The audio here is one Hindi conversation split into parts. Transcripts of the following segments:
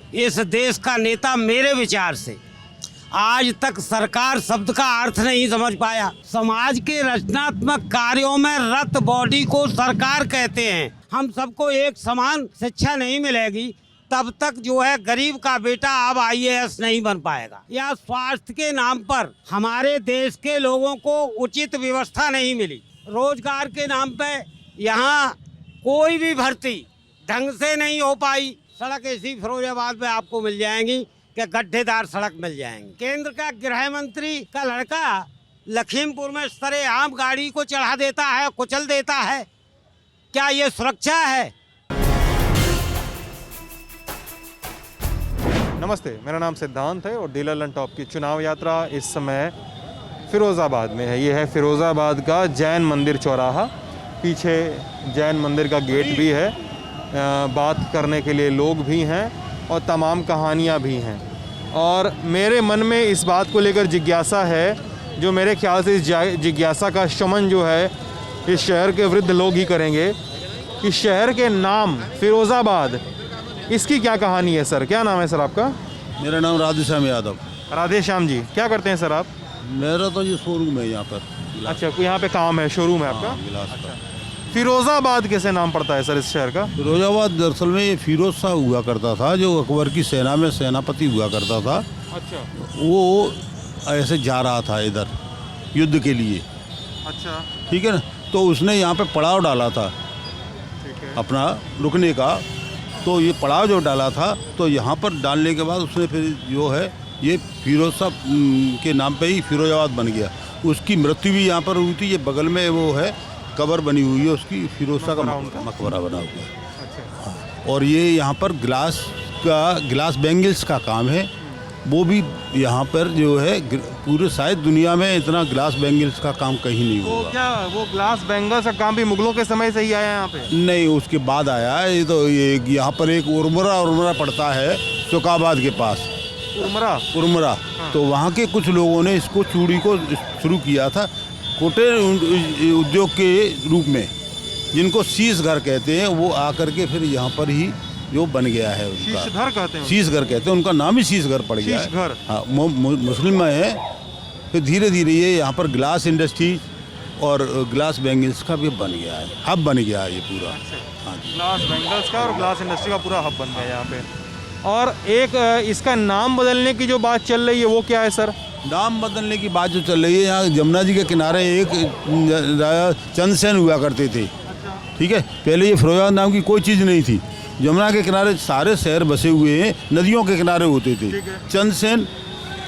इस देश का नेता मेरे विचार से आज तक सरकार शब्द का अर्थ नहीं समझ पाया। समाज के रचनात्मक कार्यों में रत बॉडी को सरकार कहते हैं। हम सबको एक समान शिक्षा नहीं मिलेगी तब तक जो है गरीब का बेटा अब IAS नहीं बन पाएगा। या स्वास्थ्य के नाम पर हमारे देश के लोगों को उचित व्यवस्था नहीं मिली। रोजगार के नाम पे यहाँ कोई भी भर्ती ढंग से नहीं हो पाई। सड़क इसी फिरोजाबाद में आपको मिल जाएंगी कि गड्ढेदार सड़क मिल जाएंगी। केंद्र का गृह मंत्री का लड़का लखीमपुर में सरेआम गाड़ी को चढ़ा देता है, कुचल देता है। क्या ये सुरक्षा है? नमस्ते, मेरा नाम सिद्धांत है और डीलर लैंडटॉप की चुनाव यात्रा इस समय फिरोज़ाबाद में है। ये है फिरोज़ाबाद का जैन मंदिर चौराहा। पीछे जैन मंदिर का गेट भी है। बात करने के लिए लोग भी हैं और तमाम कहानियाँ भी हैं। और मेरे मन में इस बात को लेकर जिज्ञासा है, जो मेरे ख्याल से इस जिज्ञासा का शमन जो है इस शहर के वृद्ध लोग ही करेंगे, कि शहर के नाम फिरोज़ाबाद, इसकी क्या कहानी है सर? क्या नाम है सर आपका? मेरा नाम राधेश्याम यादव। राधेश्याम जी, क्या करते हैं सर आप? मेरा तो ये शोरूम है यहाँ पर। अच्छा, कोई यहाँ पे काम है, शोरूम है आपका? गिलास का। फिरोज़ाबाद कैसे नाम पड़ता है सर इस शहर का? फिरोजाबाद दरअसल में ये फिरोज शाह हुआ करता था, जो अकबर की सेना में सेनापति हुआ करता था। अच्छा वो ऐसे जा रहा था इधर युद्ध के लिए, अच्छा, ठीक है ना। तो उसने यहाँ पे पड़ाव डाला था ठीक है। अपना रुकने का। तो ये पड़ाव जो डाला था, तो यहाँ पर डालने के बाद उसने फिर जो है ये फिरोज शाह के नाम पे ही फिरोजाबाद बन गया। उसकी मृत्यु भी यहाँ पर हुई थी। ये बगल में वो है कब्र बनी हुई है उसकी, फिरोज शाह का मकबरा बना हुआ है। अच्छा, और ये यहाँ पर ग्लास बैंगल्स का काम है। वो भी यहाँ पर जो है पूरे शायद दुनिया में इतना ग्लास बैंगल्स का काम कहीं नहीं तो हुआ। क्या वो ग्लास बैंगल्स का काम भी मुगलों के समय से ही आया यहाँ पे? नहीं, उसके बाद आया है। ये तो ये यहाँ पर एक उर्मरा पड़ता है शुकाबाद के पास, उर्मरा। तो वहाँ के कुछ लोगों ने इसको चूड़ी को शुरू किया था कोटे उद्योग के रूप में, जिनको शीश घर कहते हैं। वो आकर के फिर यहाँ पर ही जो बन गया है उनका शीश घर कहते हैं। शीश घर कहते हैं, उनका नाम ही शीश घर पड़ गया शीश है। घर। हाँ, मुस्लिम में है। फिर धीरे धीरे ये यहाँ पर ग्लास इंडस्ट्री और ग्लास बैंगल्स का भी बन गया है, हब बन गया है ये पूरा। हाँ जी, ग्लास बैंगल्स का और ग्लास इंडस्ट्री का पूरा हब बन गया यहाँ पे। और एक इसका नाम बदलने की जो बात चल रही है वो क्या है सर? नाम बदलने की बात जो चल रही है, यहाँ जमुना जी के किनारे एक राजा चंद्रसेन हुआ करते थे, ठीक है। पहले ये फिरोजाबाद नाम की कोई चीज़ नहीं थी। जमुना के किनारे सारे शहर बसे हुए हैं, नदियों के किनारे होते थे। चंद्रसेन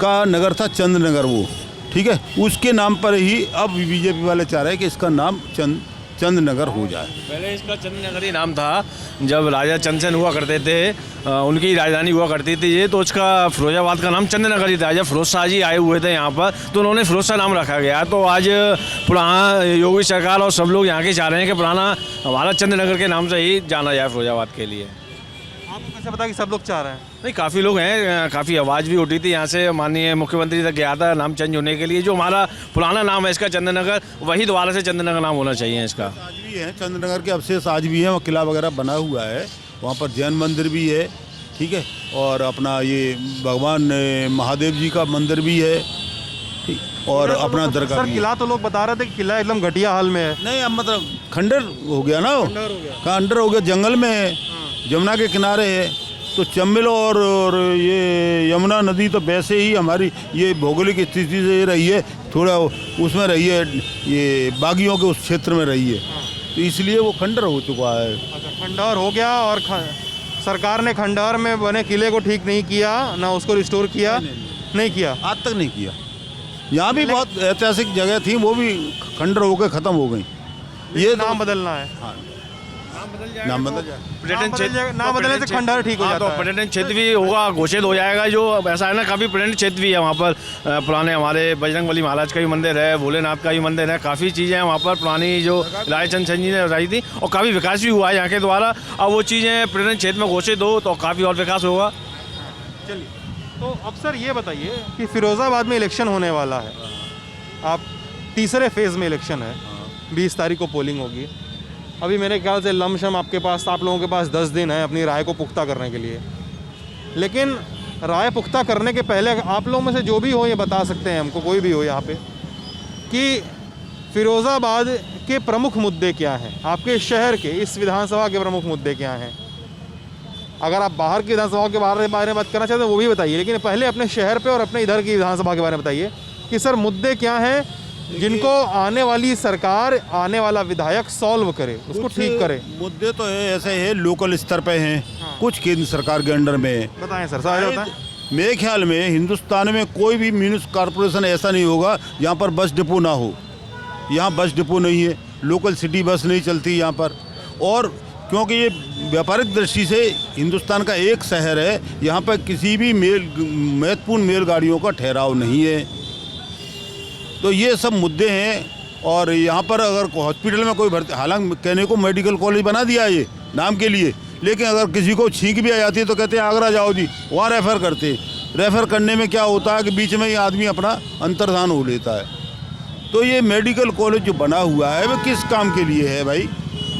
का नगर था चंद्रनगर वो, ठीक है। उसके नाम पर ही अब बीजेपी वाले चाह रहे हैं कि इसका नाम चंद्रनगर हो जाए। पहले इसका चंद्रनगर ही नाम था। जब राजा चंद्रसेन हुआ करते थे, उनकी राजधानी हुआ करती थी ये, तो उसका फिरोजाबाद का नाम चंद्रनगर ही था। जब फिरोज शाह जी आए हुए थे यहाँ पर, तो उन्होंने फिरोज शाह नाम रखा गया। तो आज पुराना योगी सरकार और सब लोग यहाँ के चाह रहे हैं कि पुराना हमारा चंद्रनगर के नाम से ही जाना जाए फिरोजाबाद के लिए। आपको कैसे पता कि सब लोग चाह रहे हैं? नहीं, काफ़ी लोग हैं, काफ़ी आवाज़ भी उठी थी यहाँ से। माननीय मुख्यमंत्री तक गया था नाम चेंज होने के लिए। जो हमारा पुराना नाम है इसका चंद्रनगर, वही दोबारा से चंद्रनगर नाम होना चाहिए इसका। आज भी है चंद्रनगर के अवशेष, आज भी हैं। वहाँ किला वगैरह बना हुआ है, वहाँ पर जैन मंदिर भी है, ठीक है। और अपना ये भगवान महादेव जी का मंदिर भी है, ठीक। और अपना दरगाह सर भी है। किला तो लोग बता रहे थे कि किला एकदम घटिया हाल में है। नहीं, अब मतलब खंडर हो गया ना, खंडर हो गया, जंगल में है, जमुना के किनारे है। तो चंबल और ये यमुना नदी तो वैसे ही हमारी ये भौगोलिक स्थिति से रही है, थोड़ा उसमें रही है, ये बागियों के उस क्षेत्र में रही है, तो इसलिए वो खंडर हो चुका है। अच्छा, खंडहर हो गया। और सरकार ने खंडहर में बने किले को ठीक नहीं किया, ना उसको रिस्टोर किया, नहीं किया, आज तक नहीं किया। यहाँ भी बहुत ऐतिहासिक जगह थी, वो भी खंडर होकर ख़त्म हो गई। ये नाम बदलना है। हाँ, नाम बदल जाए। पर्यटन क्षेत्र, नाम बदलने से खंडहर ठीक हो हाँ, जाता तो है। पर्यटन क्षेत्र भी होगा, घोषित हो जाएगा। जो ऐसा है ना, काफ़ी पर्यटन क्षेत्र भी है वहाँ पर। पुराने हमारे बजरंगबली महाराज का भी मंदिर है, भोलेनाथ का भी मंदिर है, काफ़ी चीज़ें हैं वहाँ पर पुरानी जो राजा चंद्रसेन जी ने बनाई थी। और काफ़ी विकास भी हुआ है यहाँ के द्वारा। अब वो चीज़ें पर्यटन क्षेत्र में घोषित हो तो काफ़ी और विकास होगा। चलिए, तो अब सर ये बताइए कि फिरोज़ाबाद में इलेक्शन होने वाला है। आप तीसरे फेज़ में इलेक्शन है, 20 तारीख को पोलिंग होगी। अभी मेरे ख्याल से लमशम आपके पास, आप लोगों के पास 10 दिन है अपनी राय को पुख्ता करने के लिए। लेकिन राय पुख्ता करने के पहले आप लोगों में से जो भी हो ये बता सकते हैं हमको, कोई भी हो यहाँ पे, कि फिरोज़ाबाद के प्रमुख मुद्दे क्या हैं, आपके शहर के इस विधानसभा के प्रमुख मुद्दे क्या हैं। अगर आप बाहर की विधानसभा के बारे में बात करना चाहते हैं वो भी बताइए, लेकिन पहले अपने शहर पे और अपने इधर की विधानसभा के बारे में बताइए कि सर मुद्दे क्या हैं जिनको आने वाली सरकार, आने वाला विधायक सॉल्व करे, उसको ठीक करे। मुद्दे तो है ऐसे है, लोकल स्तर पे हैं, कुछ केंद्र सरकार के अंडर में। बताएं सर, सारे बताएं। मेरे ख्याल में हिंदुस्तान में कोई भी म्यूनिसिपल कॉरपोरेशन ऐसा नहीं होगा जहाँ पर बस डिपो ना हो। यहाँ बस डिपो नहीं है, लोकल सिटी बस नहीं चलती यहाँ पर, और क्योंकि ये व्यापारिक दृष्टि से हिंदुस्तान का एक शहर है, यहाँ पर किसी भी महत्वपूर्ण रेलगाड़ियों का ठहराव नहीं है। तो ये सब मुद्दे हैं। और यहाँ पर अगर हॉस्पिटल में कोई भर्ती, हालांकि कहने को मेडिकल कॉलेज बना दिया है ये नाम के लिए, लेकिन अगर किसी को छींक भी आ जाती है तो कहते हैं आगरा जाओ जी, वहाँ रेफ़र करते। रेफ़र करने में क्या होता है कि बीच में ही आदमी अपना अंतर्धान हो लेता है। तो ये मेडिकल कॉलेज जो बना हुआ है वो किस काम के लिए है भाई?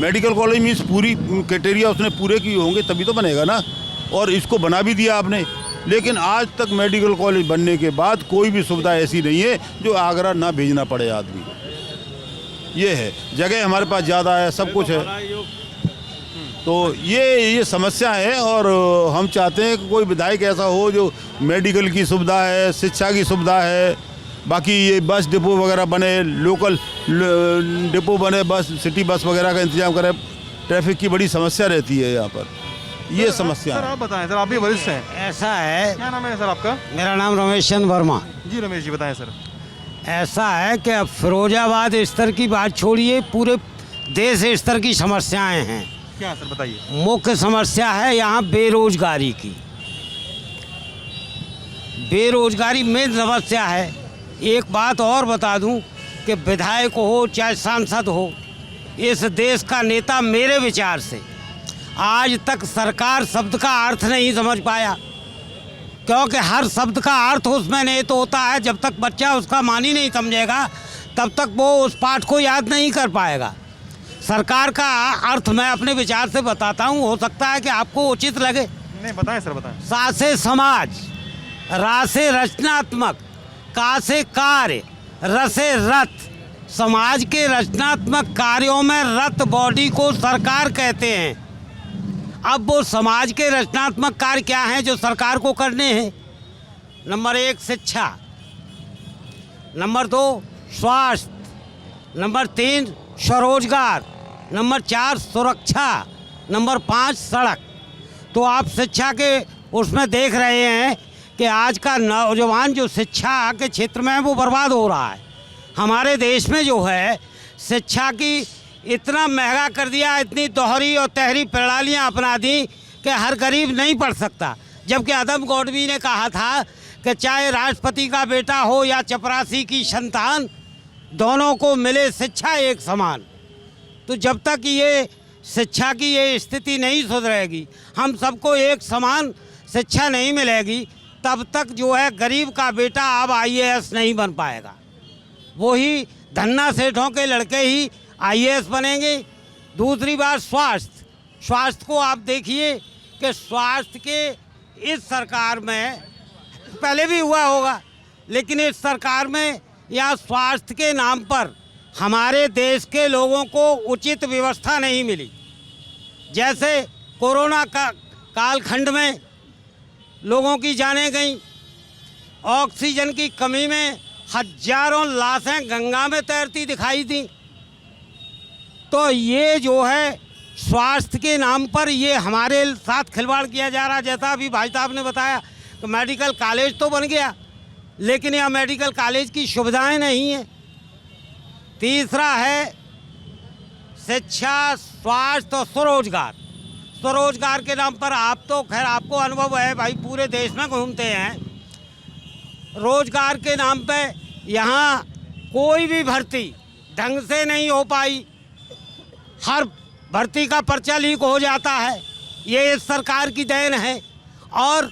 मेडिकल कॉलेज मीन्स पूरी क्राइटेरिया उसने पूरे किए होंगे तभी तो बनेगा ना, और इसको बना भी दिया आपने। लेकिन आज तक मेडिकल कॉलेज बनने के बाद कोई भी सुविधा ऐसी नहीं है जो आगरा ना भेजना पड़े आदमी। ये है, जगह हमारे पास ज़्यादा है, सब कुछ है। तो ये समस्या है, और हम चाहते हैं कि कोई विधायक ऐसा हो जो मेडिकल की सुविधा है, शिक्षा की सुविधा है, बाकी ये बस डिपो वगैरह बने, लोकल डिपो बने, बस सिटी बस वगैरह का इंतजाम करे। ट्रैफिक की बड़ी समस्या रहती है यहाँ पर, ये समस्या सर है। आप बताएं सर, आप भी वरिष्ठ हैं। ऐसा है, क्या नाम है सर आपका? मेरा नाम रमेश चंद्र वर्मा। जी रमेश जी बताएं सर। ऐसा है कि अब फिरोजाबाद स्तर की बात छोड़िए, पूरे देश स्तर की समस्याएं हैं। क्या सर बताइए। मुख्य समस्या है यहाँ बेरोजगारी की। बेरोजगारी मेन समस्या है। एक बात और बता दूं कि विधायक हो चाहे सांसद हो, इस देश का नेता मेरे विचार से आज तक सरकार शब्द का अर्थ नहीं समझ पाया, क्योंकि हर शब्द का अर्थ उसमें नहीं तो होता है। जब तक बच्चा उसका मानी नहीं समझेगा तब तक वो उस पाठ को याद नहीं कर पाएगा। सरकार का अर्थ मैं अपने विचार से बताता हूँ, हो सकता है कि आपको उचित लगे। नहीं बताएं सर, बताएं। सा से समाज, रा से रचनात्मक, का से कार्य, र से रथ। समाज के रचनात्मक कार्यों में रथ बॉडी को सरकार कहते हैं। अब वो समाज के रचनात्मक कार्य क्या हैं जो सरकार को करने हैं? नंबर 1 शिक्षा, नंबर 2 स्वास्थ्य, नंबर 3 स्वरोजगार, नंबर 4 सुरक्षा, नंबर 5 सड़क। तो आप शिक्षा के उसमें देख रहे हैं कि आज का नौजवान जो शिक्षा के क्षेत्र में है वो बर्बाद हो रहा है। हमारे देश में जो है शिक्षा की इतना महंगा कर दिया, इतनी दोहरी और तहरी प्रणालियाँ अपना दी कि हर गरीब नहीं पढ़ सकता। जबकि आदम गौडवी ने कहा था कि चाहे राष्ट्रपति का बेटा हो या चपरासी की संतान, दोनों को मिले शिक्षा एक समान। तो जब तक ये शिक्षा की ये स्थिति नहीं सुधरेगी, हम सबको एक समान शिक्षा नहीं मिलेगी, तब तक जो है गरीब का बेटा अब IAS नहीं बन पाएगा। वही धन्ना सेठों के लड़के ही IAS बनेंगे। दूसरी बात स्वास्थ्य। स्वास्थ्य को आप देखिए कि स्वास्थ्य के इस सरकार में, पहले भी हुआ होगा, लेकिन इस सरकार में या स्वास्थ्य के नाम पर हमारे देश के लोगों को उचित व्यवस्था नहीं मिली। जैसे कोरोना का कालखंड में लोगों की जानें गईं, ऑक्सीजन की कमी में हजारों लाशें गंगा में तैरती दिखाई दी। तो ये जो है स्वास्थ्य के नाम पर ये हमारे साथ खिलवाड़ किया जा रहा है। जैसा अभी भाई साहब ने बताया कि मेडिकल कॉलेज तो बन गया, लेकिन यहाँ मेडिकल कॉलेज की सुविधाएं नहीं है। तीसरा है शिक्षा, स्वास्थ्य और स्वरोजगार। स्वरोजगार के नाम पर आप तो खैर आपको अनुभव है भाई, पूरे देश में घूमते हैं। रोजगार के नाम पे यहाँ कोई भी भर्ती ढंग से नहीं हो पाई। हर भर्ती का पर्चा लीक हो जाता है। ये इस सरकार की देन है। और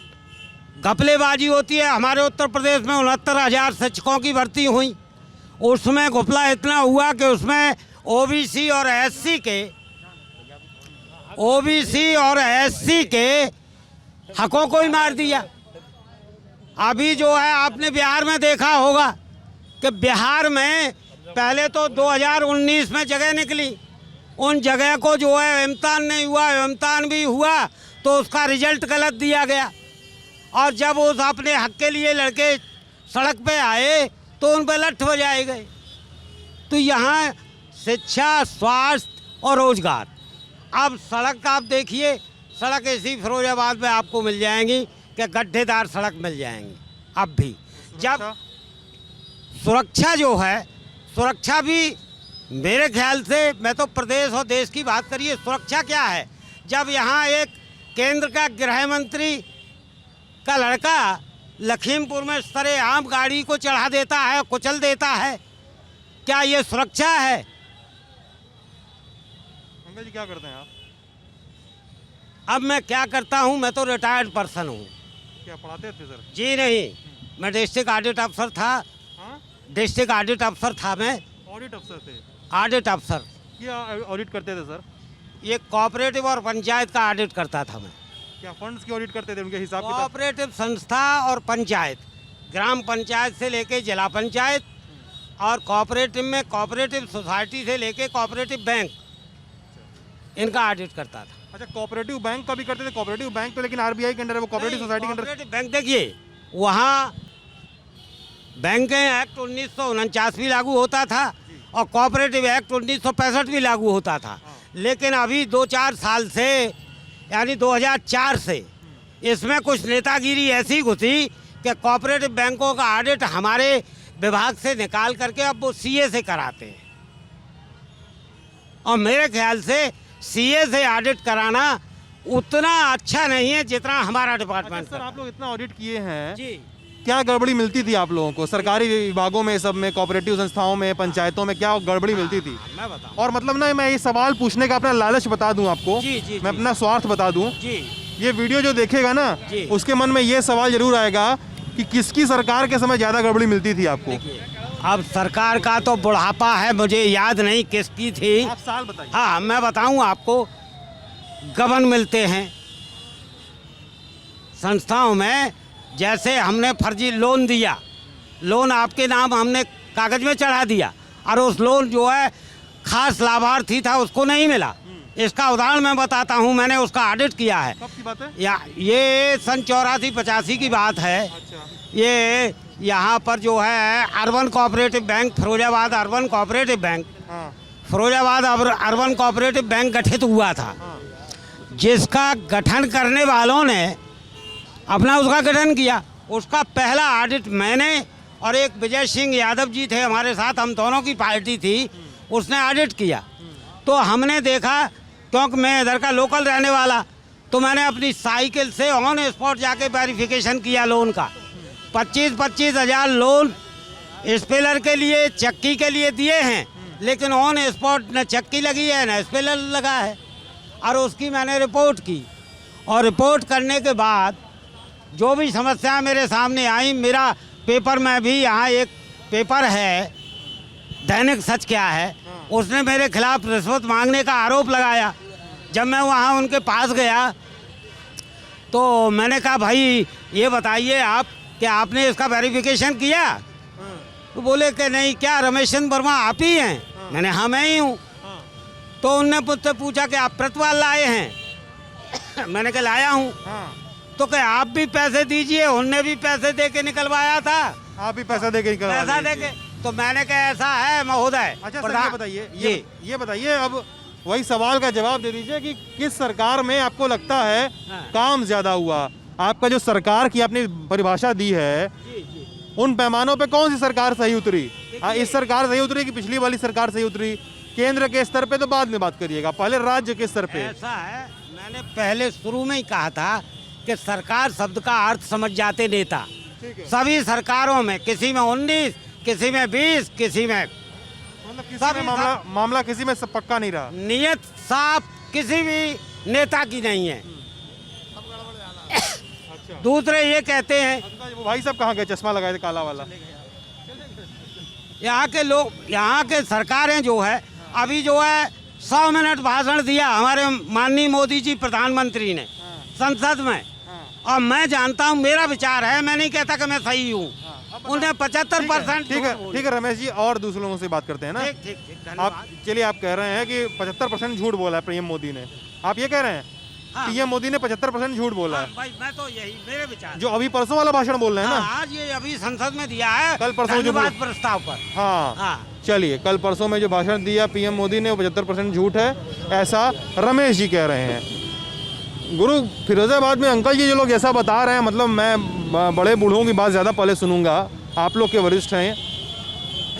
घपलेबाजी होती है। हमारे उत्तर प्रदेश में 69,000 शिक्षकों की भर्ती हुई, उसमें घपला इतना हुआ कि उसमें ओबीसी और एससी के हकों को ही मार दिया। अभी जो है आपने बिहार में देखा होगा कि बिहार में पहले तो 2019 में जगह निकली, उन जगह को जो है इम्तिहान नहीं हुआ, इम्तिहान भी हुआ तो उसका रिजल्ट गलत दिया गया। और जब उस अपने हक के लिए लड़के सड़क पे आए तो उन पर लठ बजाए गए। तो यहाँ शिक्षा, स्वास्थ्य और रोजगार, अब सड़क आप देखिए, सड़क इसी फिरोजाबाद में आपको मिल जाएंगी कि गड्ढेदार सड़क मिल जाएंगी। अब भी जब सुरक्षा जो है, सुरक्षा भी मेरे ख्याल से, मैं तो प्रदेश और देश की बात करिए, सुरक्षा क्या है जब यहाँ एक केंद्र का गृह मंत्री का लड़का लखीमपुर में सरेआम गाड़ी को चढ़ा देता है, कुचल देता है, क्या ये सुरक्षा है? अंकल जी क्या करते हैं आप? अब मैं क्या करता हूँ, मैं तो रिटायर्ड पर्सन हूँ। क्या पढ़ाते थे सर? जी नहीं, मैं डिस्ट्रिक्ट ऑडिट अफसर था। हाँ, डिस्ट्रिक्ट ऑडिट अफसर था मैं। ऑडिट अफसर थे? ऑडिट अफसर। क्या ऑडिट करते थे सर? ये कोऑपरेटिव और पंचायत का ऑडिट करता था मैं। क्या फंड्स की ऑडिट करते थे, उनके हिसाब किताब? कोऑपरेटिव संस्था और पंचायत, ग्राम पंचायत से लेके जिला पंचायत, और कोऑपरेटिव में कोऑपरेटिव सोसाइटी से लेके कोऑपरेटिव बैंक, इनका ऑडिट करता था। अच्छा, कोऑपरेटिव बैंक का भी करते थे? कोऑपरेटिव बैंक तो लेकिन आरबीआई के अंडर है, वो कोऑपरेटिव सोसाइटी के अंडर। कोऑपरेटिव बैंक देखिए, वहाँ बैंकिंग एक्ट 1949 भी लागू होता था और कोऑपरेटिव एक्ट 1965 भी लागू होता था। लेकिन अभी 2-4 साल से, यानी 2004 से, इसमें कुछ नेतागिरी ऐसी घुसी कि कोऑपरेटिव बैंकों का ऑडिट हमारे विभाग से निकाल करके अब वो सीए से कराते हैं। और मेरे ख्याल से सीए से ऑडिट कराना उतना अच्छा नहीं है जितना हमारा डिपार्टमेंट। सर, आप लोग इतना ऑडिट किए हैं जी, क्या गड़बड़ी मिलती थी आप लोगों को? सरकारी विभागों में, सब में, कोऑपरेटिव संस्थाओं में, पंचायतों में क्या गड़बड़ी मिलती थी? मैं बताऊं। और मतलब ना, मैं ये सवाल पूछने का अपना लालच बता दूं आपको, जी, जी, मैं जी। अपना स्वार्थ बता दूं। जी, ये वीडियो जो देखेगा ना, जी। उसके मन में ये सवाल जरूर आएगा कि किसकी सरकार के समय ज़्यादा गड़बड़ी मिलती थी आपको? अब सरकार का तो बुढ़ापा है, मुझे याद नहीं किसकी थी। आप साल बताइए। हाँ, मैं बताऊं आपको, गबन मिलते हैं संस्थाओं में। जैसे हमने फर्जी लोन दिया, लोन आपके नाम हमने कागज में चढ़ा दिया और उस लोन जो है खास लाभार्थी था उसको नहीं मिला। इसका उदाहरण मैं बताता हूं, मैंने उसका ऑडिट किया है। कब की बात है? ये सन 84-85 की बात है। अच्छा। ये यहाँ पर जो है urban cooperative bank, Firozabad urban cooperative bank, हाँ, फिरोजाबाद अर्बन कोऑपरेटिव बैंक गठित हुआ था, जिसका गठन करने वालों ने अपना उसका गठन किया। उसका पहला ऑडिट मैंने और एक विजय सिंह यादव जी थे हमारे साथ, हम दोनों की पार्टी थी, उसने ऑडिट किया। तो हमने देखा, क्योंकि मैं इधर का लोकल रहने वाला, तो मैंने अपनी साइकिल से ऑन स्पॉट जाके वेरिफिकेशन किया लोन का। 25-25 हज़ार लोन स्पेलर के लिए, चक्की के लिए दिए हैं, लेकिन ऑन स्पॉट न चक्की लगी है न स्पेलर लगा है। और उसकी मैंने रिपोर्ट की, और रिपोर्ट करने के बाद जो भी समस्या मेरे सामने आई, मेरा पेपर में भी, यहाँ एक पेपर है दैनिक सच क्या है, उसने मेरे खिलाफ रिश्वत मांगने का आरोप लगाया। जब मैं वहाँ उनके पास गया तो मैंने कहा, भाई ये बताइए आप कि आपने इसका वेरिफिकेशन किया? तो बोले कि नहीं। क्या रमेश चंद्र वर्मा आप ही हैं? मैंने हाँ मैं ही हूँ। तो उनने मुझसे पूछा कि आप प्रतिवाल लाए हैं? मैंने कहा लाया हूँ। तो क्या आप भी पैसे दीजिए, उनने भी पैसे दे के निकलवाया था। आप भी पैसा दे के निकलवा पैसा दे के, तो मैंने कहा ऐसा है महोदय। अच्छा सर, ये बताइए, ये बताइए, अब वही सवाल का जवाब दे दीजिए कि किस सरकार में आपको लगता है काम ज्यादा हुआ? आपका जो सरकार की आपने परिभाषा दी है, उन पैमानों पे कौन सी सरकार सही उतरी? इस सरकार सही उतरी कि पिछली वाली सरकार सही उतरी? केंद्र के स्तर पे तो बाद में बात करिएगा, पहले राज्य के स्तर पे। ऐसा है, मैंने पहले शुरू में ही कहा था कि सरकार शब्द का अर्थ समझ जाते नेता। सभी सरकारों में, किसी में 19, किसी में 20, किसी में, मतलब किसी में मामला किसी में सब पक्का नहीं रहा। नियत साफ किसी भी नेता की नहीं है। दूसरे ये कहते हैं, वो भाई साहब कहाँ गए चश्मा लगाए थे काला वाला? यहाँ के लोग, यहाँ के सरकारें जो है, अभी जो है 100 मिनट भाषण दिया हमारे माननीय मोदी जी प्रधानमंत्री ने संसद में, और मैं जानता हूँ, मेरा विचार है, मैं नहीं कहता कि मैं सही हूँ। उन्हें 75% ठीक है रमेश जी, और दूसरे लोगों से बात करते हैं ना। ठीक ठीक ठीक, आप धन्यवाद। चलिए, आप कह रहे हैं कि 75% झूठ बोला है पीएम मोदी ने, आप ये कह रहे हैं? हाँ। पीएम मोदी ने 75% झूठ बोला है, भाई मैं तो यही मेरे विचार। जो अभी परसों वाला भाषण बोल रहे हैं ना। आज ये अभी संसद में दिया है, कल परसों जो धन्यवाद प्रस्ताव पर। हाँ, हाँ। चलिए, कल परसों में जो भाषण दिया पीएम मोदी ने वो 75% झूठ है, ऐसा रमेश जी कह रहे हैं। गुरु, फिरोजाबाद में अंकल जी जो लोग ऐसा बता रहे हैं, मतलब मैं बड़े बूढ़ों की बात ज़्यादा पहले सुनूंगा, आप लोग के वरिष्ठ हैं।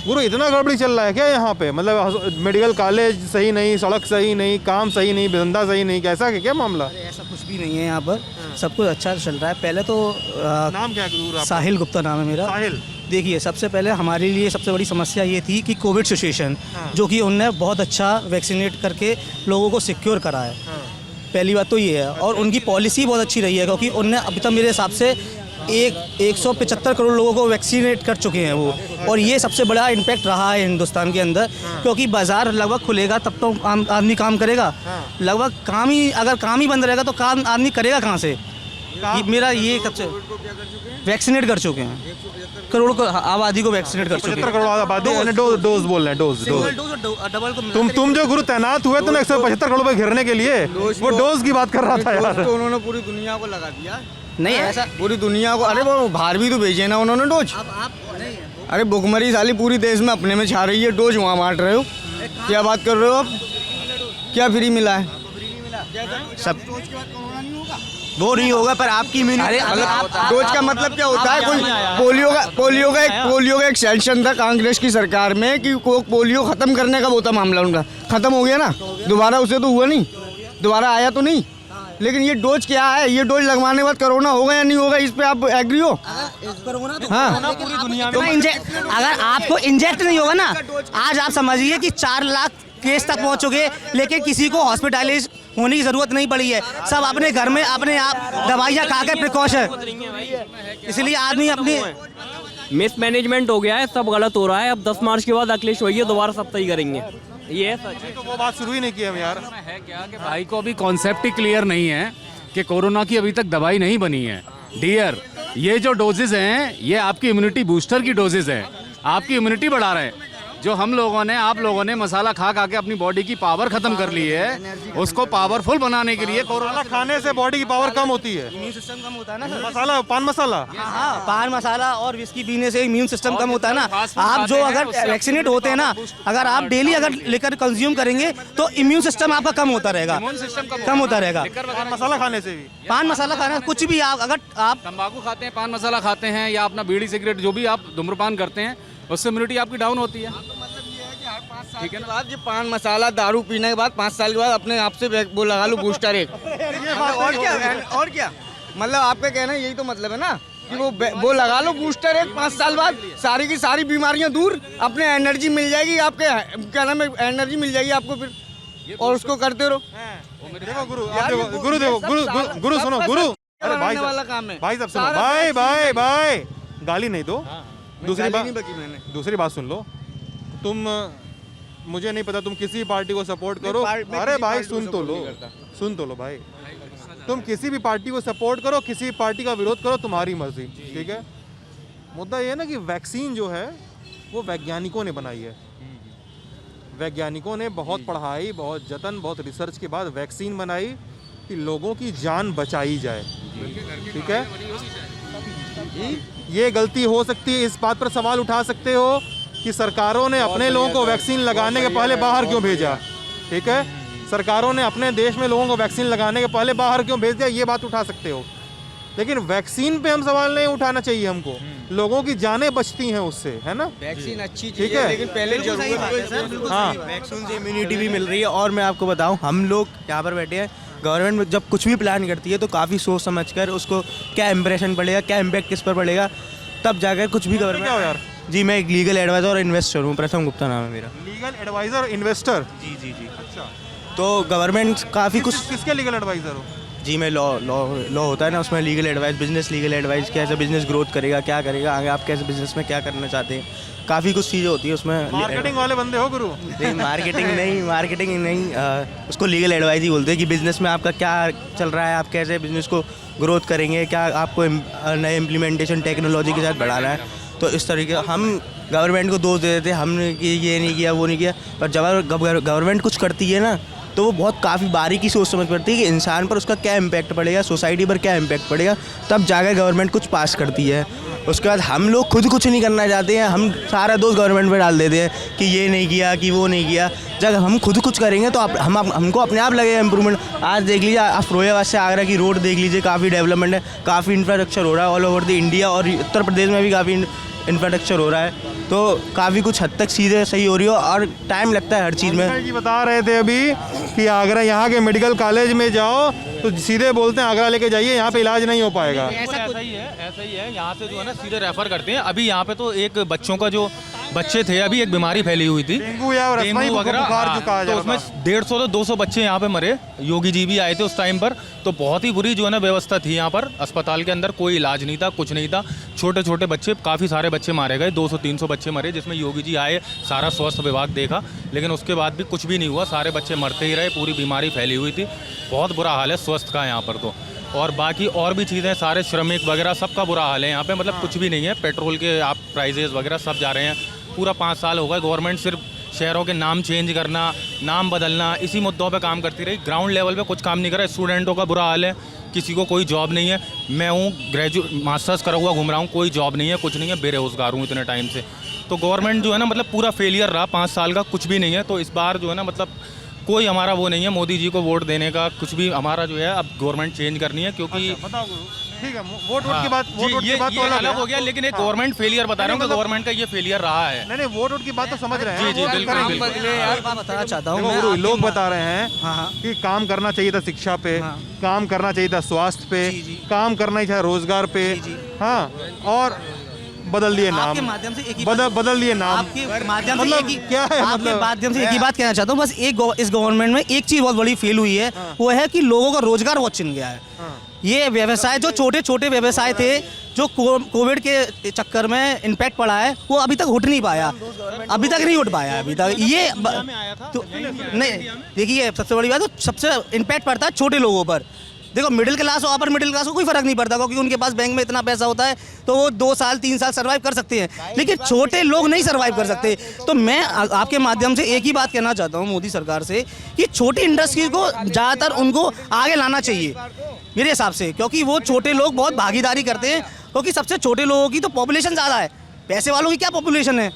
गुरु, इतना गड़बड़ी चल रहा है क्या यहाँ पे? मतलब मेडिकल कॉलेज सही नहीं, सड़क सही नहीं, काम सही नहीं, धंधा सही नहीं, कैसा क्या मामला? ऐसा कुछ भी नहीं है यहाँ पर, सब कुछ अच्छा चल रहा है। पहले तो नाम क्या है गुरु आपका? साहिल गुप्ता नाम है मेरा। साहिल। देखिए, सबसे पहले हमारे लिए सबसे बड़ी समस्या ये थी कि कोविड सिचुएशन, हाँ। जो कि उनने बहुत अच्छा वैक्सीनेट करके लोगों को सिक्योर करा है। हाँ। पहली बात तो ये है, और उनकी पॉलिसी बहुत अच्छी रही है, क्योंकि उनने अभी तक मेरे हिसाब से 175 करोड़ लोगों को वैक्सीनेट कर चुके हैं वो। और ये सबसे बड़ा इम्पैक्ट रहा है हिंदुस्तान के अंदर, क्योंकि बाज़ार लगभग खुलेगा तब तो आदमी काम करेगा। लगभग काम ही, अगर काम ही बंद रहेगा तो काम आदमी करेगा कहाँ से? मेरा ये सबसे वैक्सीनेट कर चुके हैं, करोड़ को आबादी को वैक्सीनेट कर चुके 75 हैं। करोड़ आबादी, डोज बोल रहे हैं, डोज। डबल को तुम जो गुरु तैनात हुए थे ना 175 करोड़ पे घेरने के लिए, वो डोज की बात कर रहा था यार। तो उन्होंने पूरी दुनिया को लगा दिया, नहीं ऐसा। पूरी दुनिया को। अरे वो बाहर भी तो भेजे ना उन्होंने डोज। अरे भुखमरी साली पूरी देश में अपने में छा रही है, डोज वहाँ बांट रहे हो, क्या बात कर रहे हो आप? क्या फ्री मिला है? सब वो नहीं होगा, पर आपकी इम्यूनिटी। मतलब डोज का मतलब क्या होता है? कोई पोलियो का एक सेंशन था कांग्रेस की सरकार में कि पोलियो खत्म करने का वो था मामला उनका, खत्म हो गया ना, दोबारा उसे तो हुआ नहीं, दोबारा आया तो नहीं। लेकिन ये डोज क्या है? ये डोज लगवाने के बाद कोरोना होगा या नहीं होगा, इस पे आप एग्री हो? हाँ, पूरी दुनिया में अगर आपको इंजेक्ट नहीं होगा ना, आज आप समझिए कि 4 लाख केस तक पहुंच चुके, लेकिन किसी को हॉस्पिटलाइज होने की जरूरत नहीं पड़ी है। सब अपने घर में अपने आप दवाइयाँ खा के प्रिकॉशन, इसलिए आदमी अपनी मिसमैनेजमेंट हो गया है, सब गलत हो रहा है। अब 10 मार्च के बाद अखिलेश होइए, दोबारा सब सही करेंगे, ये है सच। तो वो बात शुरू ही नहीं की हम यार। है क्या कि भाई को अभी कॉन्सेप्ट ही क्लियर नहीं है कि कोरोना की अभी तक दवाई नहीं बनी है। डियर, ये जो डोजेज हैं ये आपकी इम्यूनिटी बूस्टर की डोजेज हैं, आपकी इम्यूनिटी बढ़ा रहे हैं। जो हम लोगों ने, आप लोगों ने मसाला खा खा के अपनी बॉडी की पावर खत्म कर ली है, उसको पावरफुल बनाने के लिए कोरोना खाने से बॉडी की पावर कम होती है। इम्यून सिस्टम कम होता है ना। मसाला, पान मसाला, हाँ, पान मसाला और विस्की पीने से इम्यून सिस्टम कम होता है ना। आप जो अगर वैक्सीनेट होते हैं ना, अगर आप डेली अगर लेकर कंज्यूम करेंगे तो इम्यून सिस्टम आपका कम होता रहेगा, कम होता रहेगा। पान मसाला खाने से भी, पान मसाला खाना कुछ भी, आप अगर आप तंबाकू खाते हैं, पान मसाला खाते हैं, या अपना बीड़ी सिगरेट जो भी आप धूम्रपान करते हैं, उससे इम्यूनिटी आपकी डाउन होती है। ठीक है ना। ये पान मसाला दारू पीने के बाद 5 साल के बाद अपने आप से वो लगा लो बूस्टर एक। और क्या मतलब आपका कहना यही तो मतलब है ना कि वो लगा लो बूस्टर एक, 5 साल बाद सारी की सारी बीमारियां दूर, अपने एनर्जी मिल जाएगी, आपके क्या नाम है, एनर्जी मिल जाएगी आपको फिर, और उसको करते रहो। देखो गुरु, आप देखो गुरु, देखो गुरु सुनो गुरु। अरे भाई वाला काम है भाई साहब सुनो, भाई गाली नहीं दो। दूसरी बात सुन लो, तुम, मुझे नहीं पता तुम किसी पार्टी को सपोर्ट करो। अरे भाई सुन तो लो भाई, तुम किसी भी पार्टी को सपोर्ट करो, किसी पार्टी का विरोध करो, तुम्हारी मर्जी, ठीक है। मुद्दा ये है ना कि वैक्सीन जो है वो वैज्ञानिकों ने बनाई है। वैज्ञानिकों ने बहुत पढ़ाई, बहुत जतन, बहुत रिसर्च के बाद वैक्सीन बनाई कि लोगों की जान बचाई जाए, ठीक है। ये गलती हो सकती है, इस बात पर सवाल उठा सकते हो कि सरकारों ने अपने लोगों को वैक्सीन लगाने के पहले बाहर क्यों भेजा, ठीक है। सरकारों ने अपने देश में लोगों को वैक्सीन लगाने के पहले बाहर क्यों भेज दिया, ये बात उठा सकते हो। लेकिन वैक्सीन पे हम सवाल नहीं उठाना चाहिए हमको, लोगों की जानें बचती हैं उससे, है ना। वैक्सीन अच्छी ठीक है, लेकिन पहले जरूरत। हाँ, वैक्सीन से इम्यूनिटी भी मिल रही है। और मैं आपको बताऊं, हम लोग यहाँ पर बैठे हैं, गवर्नमेंट जब कुछ भी प्लान करती है तो काफ़ी सोच समझ कर उसको क्या इम्प्रेशन पड़ेगा, क्या इम्पैक्ट किस पर पड़ेगा, तब जाकर कुछ भी क्या हो गवर्नमेंट। यार? जी, मैं एक लीगल एडवाइज़र और इन्वेस्टर हूँ, प्रथम गुप्ता नाम है मेरा। Legal adviser, investor. जी। अच्छा, तो गवर्नमेंट काफ़ी कुछ किसके लीगल एडवाइजर हो? जी मैं लॉ होता है ना, उसमें legal advice, business legal advice, कैसे बिजनेस ग्रोथ करेगा, क्या करेगा आगे, आप कैसे बिजनेस में क्या करना चाहते हैं, काफ़ी कुछ चीज़ें होती है उसमें। मार्केटिंग वाले बंदे हो गुरु? नहीं मार्केटिंग नहीं उसको लीगल एडवाइस ही बोलते हैं कि बिज़नेस में आपका क्या चल रहा है, आप कैसे बिज़नेस को ग्रोथ करेंगे, क्या आपको नए इम्प्लीमेंटेशन टेक्नोलॉजी के साथ बढ़ाना है। तो इस तरीके हम गवर्नमेंट को दोष दे देते हैं, हमने ये नहीं किया वो नहीं किया, पर जब गवर्नमेंट कुछ करती है ना तो वो बहुत काफ़ी बारीकी से समझ पड़ती है कि इंसान पर उसका क्या इम्पैक्ट पड़ेगा, सोसाइटी पर क्या इम्पैक्ट पड़ेगा, तब जाकर गवर्नमेंट कुछ पास करती है। उसके बाद हम लोग खुद कुछ नहीं करना चाहते हैं, हम सारा दोष गवर्नमेंट पे डाल देते हैं कि ये नहीं किया कि वो नहीं किया। जब हम खुद कुछ करेंगे तो हमको अपने आप लगेगा इम्प्रूवमेंट। आज देख लीजिए, आप फिरोजाबाद से आगरा की रोड देख लीजिए, काफ़ी डेवलपमेंट है, काफ़ी इंफ्रास्ट्रक्चर हो रहा है ऑल ओवर द इंडिया, और उत्तर प्रदेश में भी काफ़ी इंफ्रास्ट्रक्चर हो रहा है, तो काफ़ी कुछ हद तक चीज़ें सही हो रही हो, और टाइम लगता है हर चीज़ में। जी बता रहे थे अभी कि आगरा यहाँ के मेडिकल कॉलेज में जाओ तो सीधे बोलते हैं आगरा लेके जाइए, यहाँ पे इलाज नहीं हो पाएगा। ऐसा ही है यहाँ से जो है ना सीधे रेफर करते हैं। अभी यहाँ पे तो एक बच्चों का जो बच्चे थे, अभी एक बीमारी फैली हुई थी डेंगू या डेंगू वगैरह, बुखार जो कहा तो जाता उसमें था। 150 से 200 बच्चे यहाँ पे मरे। योगी जी भी आए थे उस टाइम पर, तो बहुत ही बुरी जो है ना व्यवस्था थी यहाँ पर अस्पताल के अंदर, कोई इलाज नहीं था, कुछ नहीं था। छोटे छोटे बच्चे, काफ़ी सारे बच्चे मारे गए, 200-300 बच्चे मरे, जिसमें योगी जी आए, सारा स्वास्थ्य विभाग देखा, लेकिन उसके बाद भी कुछ भी नहीं हुआ, सारे बच्चे मरते ही रहे, पूरी बीमारी फैली हुई थी। बहुत बुरा हाल है स्वास्थ्य का यहाँ पर तो। और बाकी और भी चीज़ें, सारे श्रमिक वगैरह सबका बुरा हाल है यहाँ पे, मतलब कुछ भी नहीं है। पेट्रोल के आप प्राइजेस वगैरह सब जा रहे हैं। पूरा 5 साल हो गए, गवर्नमेंट सिर्फ शहरों के नाम चेंज करना, नाम बदलना, इसी मुद्दों पे काम करती रही। ग्राउंड लेवल पे कुछ काम नहीं करा। स्टूडेंटों का बुरा हाल है, किसी को कोई जॉब नहीं है। मैं हूँ मास्टर्स करा हुआ घूम रहा हूँ, कोई जॉब नहीं है, कुछ नहीं है, बेरोजगार हूँ इतने टाइम से। तो गवर्नमेंट जो है ना मतलब पूरा फेलियर रहा 5 साल का, कुछ भी नहीं है। तो इस बार जो है ना मतलब कोई हमारा वो नहीं है मोदी जी को वोट देने का, कुछ भी हमारा जो है अब गवर्नमेंट चेंज करनी है, क्योंकि बताओ ठीक है, वोट की बात, वोट की बात तो अलग हो गया, लेकिन एक गवर्नमेंट फेलियर बता रहा हूँ कि गवर्नमेंट का ये फेलियर रहा है। नहीं वोट की बात तो समझ रहे हैं। जी बिल्कुल। बताना चाहता हूँ लोग बता रहे हैं कि काम करना चाहिए था शिक्षा पे, काम करना चाहिए था स्वास्थ्य पे, काम करना चाहिए रोजगार पे, हाँ, और बदल दिए नाम, आपके माध्यम से एक ही बदल दिए नाम, आपके माध्यम से मतलब एक ही क्या है, आपके मतलब माध्यम से एक ही बात कहना चाहता हूँ, बस इस गवर्नमेंट में एक चीज बहुत बड़ी फेल हुई है, वो है कि लोगों का रोजगार बहुत छिन गया है। ये व्यवसाय, जो छोटे छोटे व्यवसाय थे, जो कोविड के चक्कर में इम्पैक्ट पड़ा है, वो अभी तक उठ नहीं पाया, अभी तक नहीं उठ पाया अभी तक। ये तो नहीं, देखिए सबसे बड़ी बात, तो सबसे इम्पैक्ट पड़ता है छोटे लोगों पर। देखो मिडिल क्लास और अपर मिडिल क्लास को कोई फर्क नहीं पड़ता, क्योंकि उनके पास बैंक में इतना पैसा होता है तो वो 2 साल 3 साल सर्वाइव कर सकते हैं, लेकिन छोटे लोग नहीं सर्वाइव कर सकते। तो मैं आपके माध्यम से एक ही बात कहना चाहता हूँ मोदी सरकार से कि छोटी इंडस्ट्री को ज़्यादातर उनको आगे लाना चाहिए मेरे हिसाब से, क्योंकि वो छोटे लोग बहुत भागीदारी करते हैं, क्योंकि सबसे छोटे लोगों की तो पॉपुलेशन ज़्यादा है, पैसे वालों की क्या पॉपुलेशन है,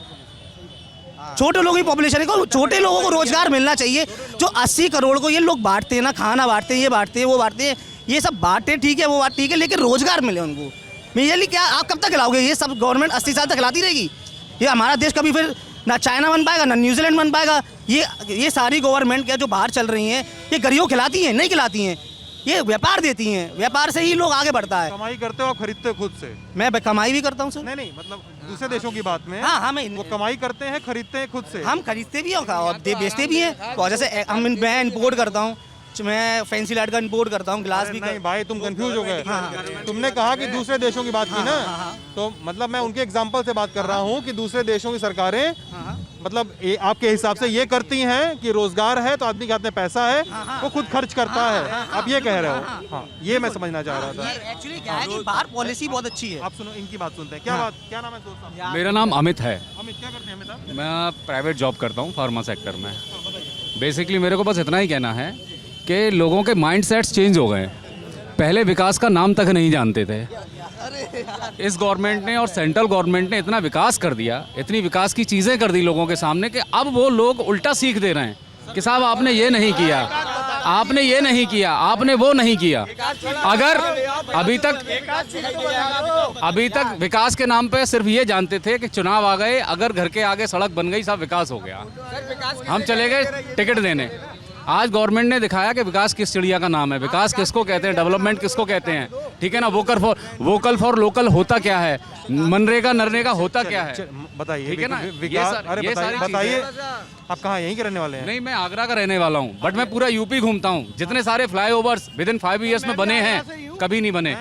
छोटे लोगों की पॉपुलेशन है। छोटे लोगों को रोजगार मिलना चाहिए। जो 80 करोड़ को ये लोग बांटते हैं ना, खाना बांटते हैं, ये बांटते हैं, वो बांटते हैं, ये सब बांटते हैं, ठीक है, वो बात ठीक है, लेकिन रोजगार मिले उनको। मेजरली क्या आप कब तक खिलाओगे? ये सब गवर्नमेंट 80 साल तक खिलाती रहेगी? ये हमारा देश कभी फिर ना चाइना बन पाएगा, ना न्यूजीलैंड बन पाएगा। ये सारी गवर्नमेंट क्या जो बाहर चल रही हैं, ये गरीबों खिलाती हैं? नहीं खिलाती हैं, ये व्यापार देती हैं, व्यापार से ही लोग आगे बढ़ता है। कमाई करते हो आप, खरीदते हो खुद से? मैं कमाई भी करता हूँ सर। नहीं मतलब दूसरे देशों की बात में। हाँ, वो कमाई करते हैं, खरीदते हैं खुद से। हम खरीदते भी हैं और बेचते भी हैं। और जैसे मैं इंपोर्ट करता हूँ, मैं फैंसी लाइट का इंपोर्ट करता हूँ, ग्लास भी नहीं भाई तुम कंफ्यूज हो गए। तुमने कहा कि दूसरे देशों की बात की ना, तो मतलब मैं उनके एग्जांपल से बात कर रहा हूँ कि दूसरे देशों की सरकारें मतलब आपके हिसाब से ये करती हैं कि रोजगार है तो आदमी के हाथ में पैसा है, वो खुद खर्च करता है, आप ये कह रहे हो। हाँ, ये मैं समझना चाह रहा था। एक्चुअली क्या है कि बाहर पॉलिसी बहुत अच्छी है। आप सुनो, इनकी बात सुनते हैं। क्या नाम है दोस्त आपका? मेरा नाम अमित है। अमित, क्या करते हैं अमित आप? मैं प्राइवेट जॉब करता हूँ फार्मा सेक्टर में। बेसिकली मेरे को बस इतना ही कहना है कि लोगों के माइंड सेट्स चेंज हो गए। पहले विकास का नाम तक नहीं जानते थे। इस गवर्नमेंट ने और सेंट्रल गवर्नमेंट ने इतना विकास कर दिया, इतनी विकास की चीज़ें कर दी लोगों के सामने कि अब वो लोग उल्टा सीख दे रहे हैं कि साहब आपने ये नहीं किया, आपने ये नहीं किया, आपने वो नहीं किया। अगर अभी तक विकास के नाम पे सिर्फ ये जानते थे कि चुनाव आ गए, अगर घर के आगे सड़क बन गई सब विकास हो गया, हम चले गए टिकट देने। आज गवर्नमेंट ने दिखाया कि विकास किस चिड़िया का नाम है, विकास किसको कहते हैं, डेवलपमेंट किसको कहते हैं, ठीक है ना। वोकल फॉर लोकल होता क्या है, मनरेगा नररेगा होता क्या है, बताइए। ठीक है ना। विकास, अरे ये सारी बताइए चीजें- आप कहाँ यहीं के रहने वाले हैं? नहीं, मैं आगरा का रहने वाला हूँ, बट मैं पूरा यूपी घूमता हूँ। जितने सारे फ्लाईओवर्स विद इन 5 years में बने हैं, कभी नहीं बने।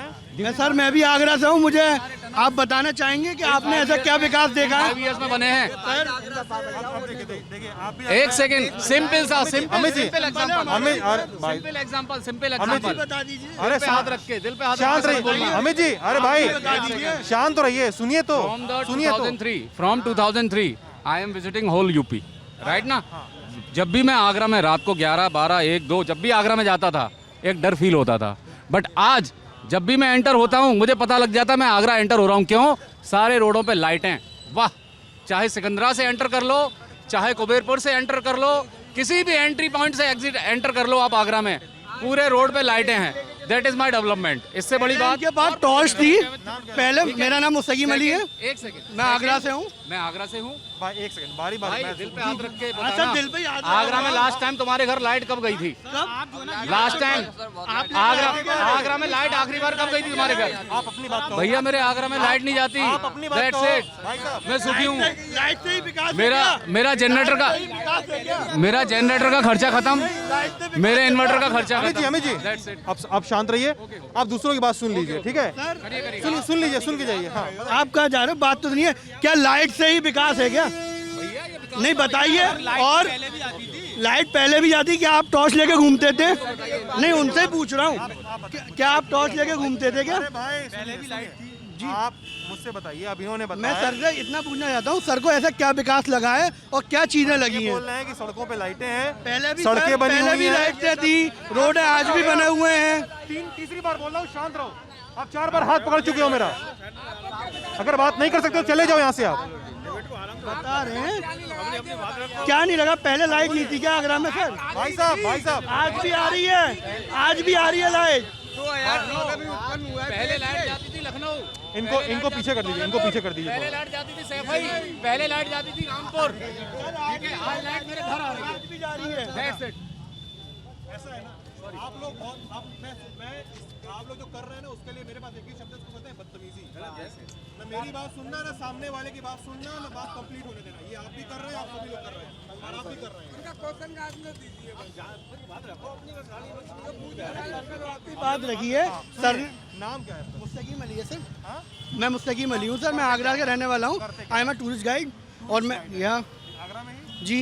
सर मैं भी आगरा से हूँ, मुझे आप बताना चाहेंगे कि आपने ऐसा क्या विकास देखा है? 5 years में बने हैं। देखिए आप भी एक सेकंड, सिंपल सा अमित जी, सिंपल एग्जांपल, अमित और भाई simple example, simple Amit ji, example. बता दीजिए। अरे पे हाथ रख के, दिल पे हाथ शांत रख के रहिए बोलना। अमित जी। अरे भाई शांत तो रहिए, सुनिए तो, सुनिए तो। From 2003 I am visiting whole UP, right ना। जब भी मैं आगरा में रात को 11, 12, 1, 2 जब भी आगरा में जाता था, एक डर फील होता था। बट आज जब भी मैं एंटर होता हूँ, मुझे पता लग जाता है मैं आगरा एंटर हो रहा हूँ। क्यों? सारे रोडों पे लाइटें, वाह। चाहे सिकंदरा से एंटर कर लो, चाहे कुबेरपुर से एंटर कर लो, किसी भी एंट्री पॉइंट से एग्जिट एंटर कर लो आप आगरा में, पूरे रोड पे लाइटें हैं। That is my development. इससे बड़ी बात इनके पास टॉर्च थी पहले। मेरा नाम मुस्तकीम अली है, एक सेकंड, मैं आगरा से हूँ। मैं आगरा से हूँ भाई एक सेकंड, बारी भाई, बारी दिल पे हाथ रख के अच्छा बताना। दिल पे याद है। आगरा में लास्ट टाइम तुम्हारे घर लाइट कब गई थी? लास्ट टाइम आगरा में लाइट आखिरी बार कब गई थी तुम्हारे घर? आप अपनी बात करो। भैया मेरे आगरा में लाइट नहीं जाती। आप अपनी बात That's कहो। it। भाई साहब, मैं सुखी हूँ। लाइट से ही विकास मेरा जनरेटर का खर्चा खत्म, मेरे इन्वर्टर का खर्चा अमित जी, खत्म। Amit ji, That's it। आप शांत रहिए, आप दूसरों की बात सुन लीजिए, ठीक है? सुन लीजिए, सुन के जाइए। हाँ आप कहाँ जा रहे हो? बात तो नहीं है, क्या लाइट से ही विकास है क्या? नहीं बताइए। और लाइट पहले भी जाती, क्या आप टॉर्च लेके घूमते थे? नहीं उनसे ही पूछ रहा हूँ, क्या आप टॉर्च लेके घूमते थे क्या? अरे भाई पहले भी लाइट थी जी। आप मुझसे बताइए, अब इन्होंने मैं बताया। सर से इतना पूछना चाहता हूँ, सर को ऐसा क्या विकास लगा है और क्या चीजें लगी हैं? बोल रहे हैं कि सड़कों पे लाइटें हैं, पहले भी सड़कें बनी पहले हुई भी हैं। लाइटें थी, रोड आज भी बने हुए हैं। तीसरी बार बोल रहा हूँ, शांत रहो। आप 4 बार हाथ पकड़ चुके हो मेरा। अगर बात नहीं कर सकते तो चले जाओ यहाँ से। आप बता रहे हैं क्या नहीं लगा? पहले लाइट नहीं थी क्या आगरा में सर? भाई साहब आज भी आ रही है, आज भी आ रही है लाइट। पहले लाइट जाती थी लखनऊ, इनको पीछे कर दीजिए, इनको पीछे कर दीजिए। पहले लाइट जाती थी सैफई, पहले लाइट जाती थी रामपुर, ठीक है। आज लाइट मेरे घर आ रही है। That's it। ऐसा है ना, आप लोग आप लोग जो कर रहे हैं ना, उसके लिए मेरे पास एक ही शब्द इसको कहते हैं, बदतमीजी। ना मेरी बात सुनना, ना सामने वाले की बात सुनना, ना बात कंप्लीट होने देना। ये आप भी कर रहे हैं, आप सभी लोग कर रहे हैं, और आप भी कर रहे हैं। बात रखी है सर। नाम क्या है आपका? मुस्तकीम अली है सर। मैं मुस्तकीम अली हूँ सर, मैं आगरा का रहने वाला हूँ। I am a tourist guide और मैं यहाँ आगरा में ही? जी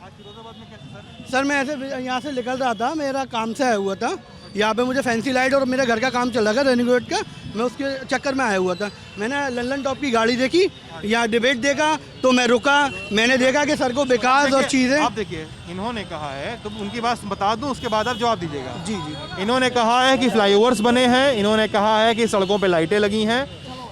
आज फिरोजाबाद में कैसे सर? सर मैं ऐसे यहाँ से निकल रहा था, मेरा काम से आया हुआ था। यहाँ पे मुझे फैंसी लाइट और मेरे घर का काम चल रहा था रेनोवेट का, मैं उसके चक्कर में आया हुआ था। मैंने लंदन टॉप की गाड़ी देखी, यहाँ डिबेट देखा तो मैं रुका। मैंने देखा कि सर को विकास और चीज़ें। आप देखिए, इन्होंने कहा है, तो उनकी बात बता दूं, उसके बाद आप जवाब दीजिएगा। जी जी। इन्होंने कहा है कि फ्लाईओवर्स बने हैं, इन्होंने कहा है कि सड़कों पे लाइटें लगी हैं,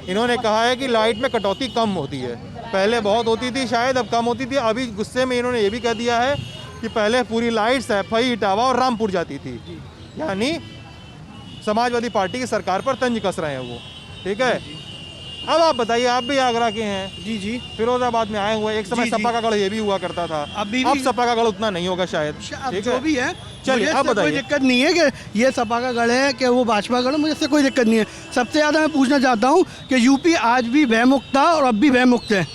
इन्होंने कहा है कि लाइट में कटौती कम होती है। पहले बहुत होती थी शायद, अब कम होती थी। अभी गुस्से में इन्होंने ये भी कह दिया है कि पहले पूरी लाइट सैफई, इटावा और रामपुर जाती थी। यानी समाजवादी पार्टी की सरकार पर तंज कस रहे हैं वो, ठीक है। अब आप बताइए, आप भी आगरा के हैं जी जी। फिरोजाबाद में आए हुए, एक समय जी, जी। सपा का गढ़ ये भी हुआ करता था। अभी अब भी- सपा का गढ़ उतना नहीं होगा शायद, अब ठीक जो भी है, चलिए, मुझे आप इससे कोई बताइए। दिक्कत नहीं है कि ये सपा का गढ़ है कि वो भाजपा का गढ़ है, मुझे इससे कोई दिक्कत नहीं है। सबसे ज़्यादा मैं पूछना चाहता हूँ कि यूपी आज भी भयमुक्त था और अब भी भयमुक्त है।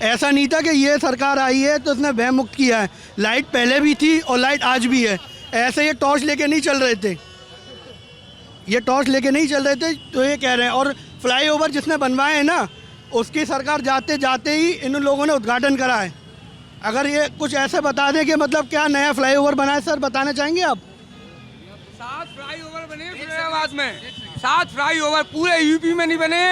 ऐसा नहीं था कि ये सरकार आई है तो उसने भयमुक्त किया है। लाइट पहले भी थी और लाइट आज भी है। ऐसे ये टॉर्च लेके नहीं चल रहे थे, ये टॉर्च लेके नहीं चल रहे थे, तो ये कह रहे हैं। और फ्लाईओवर जिसने बनवाए हैं ना, उसकी सरकार जाते जाते ही इन लोगों ने उद्घाटन करा है। अगर ये कुछ ऐसे बता दें कि मतलब क्या नया फ्लाईओवर बना है सर, बताना चाहेंगे आप? 7 फ्लाईओवर बने फिरोजाबाद में, 7 फ्लाईओवर पूरे यूपी में नहीं बने।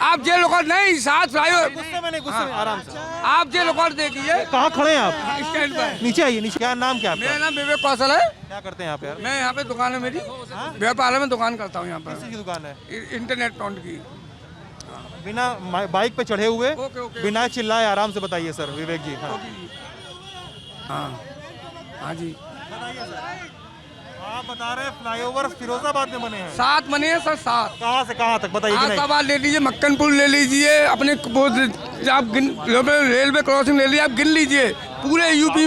आप जे लोग नहीं, 7 फ्लाईओवर। गुस्से में नहीं, गुस्से में, आराम से। आप जे लोग देखिए कहाँ खड़े हैं आप? स्टैंड पर। नीचे आइए, नीचे। क्या नाम क्या है मेरा आपका? नाम विवेक कौशल है। क्या करते हैं यहाँ पे यार? मैं यहाँ पे दुकान है मेरी, व्यापार में दुकान करता हूँ यहाँ किस पर, की दुकान है? इंटरनेट काउंट की। बिना बाइक पे चढ़े हुए, ओके, ओके। बिना चिल्लाए, आराम से बताइए सर, विवेक जी। हाँ हाँ हाँ जी। आप बता रहे हैं फ्लाईओवर फिरोजाबाद में बने हैं। 7 बने हैं सर, 7। कहाँ से कहाँ तक बताइए कि नहीं? सवाल ले लीजिए, मक्कनपुर ले लीजिए, अपने आप रेलवे क्रॉसिंग ले लीजिए, आप गिन लीजिए, पूरे यूपी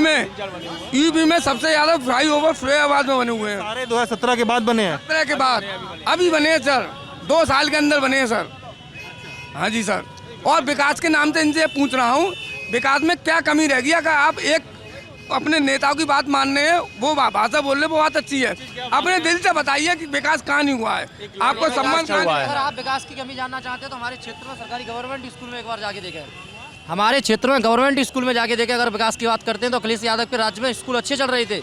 में सबसे ज़्यादा फ्लाईओवर फिरोजाबाद में बने हुए हैं। सारे 2017 के बाद बने हैं। 17 के बाद अभी बने हैं सर, 2 साल के अंदर बने हैं सर। हाँ जी सर। और विकास के नाम से इनसे पूछ रहा हूँ, विकास में क्या कमी रह गई? अगर आप एक अपने नेताओं की बात मान रहे हैं, वो भाषा बोल रहे, वो बात अच्छी है, अपने दिल से बताइए कि विकास कहाँ नहीं हुआ है, आपको सम्मान कहाँ नहीं? अगर आप विकास की कमी जानना चाहते हैं तो हमारे क्षेत्र में सरकारी गवर्नमेंट स्कूल में एक बार जाके देखें। हमारे क्षेत्र में गवर्नमेंट स्कूल में जाके देखें। अगर विकास की बात करते हैं तो अखिलेश यादव के राज्य में स्कूल अच्छे चल रहे थे।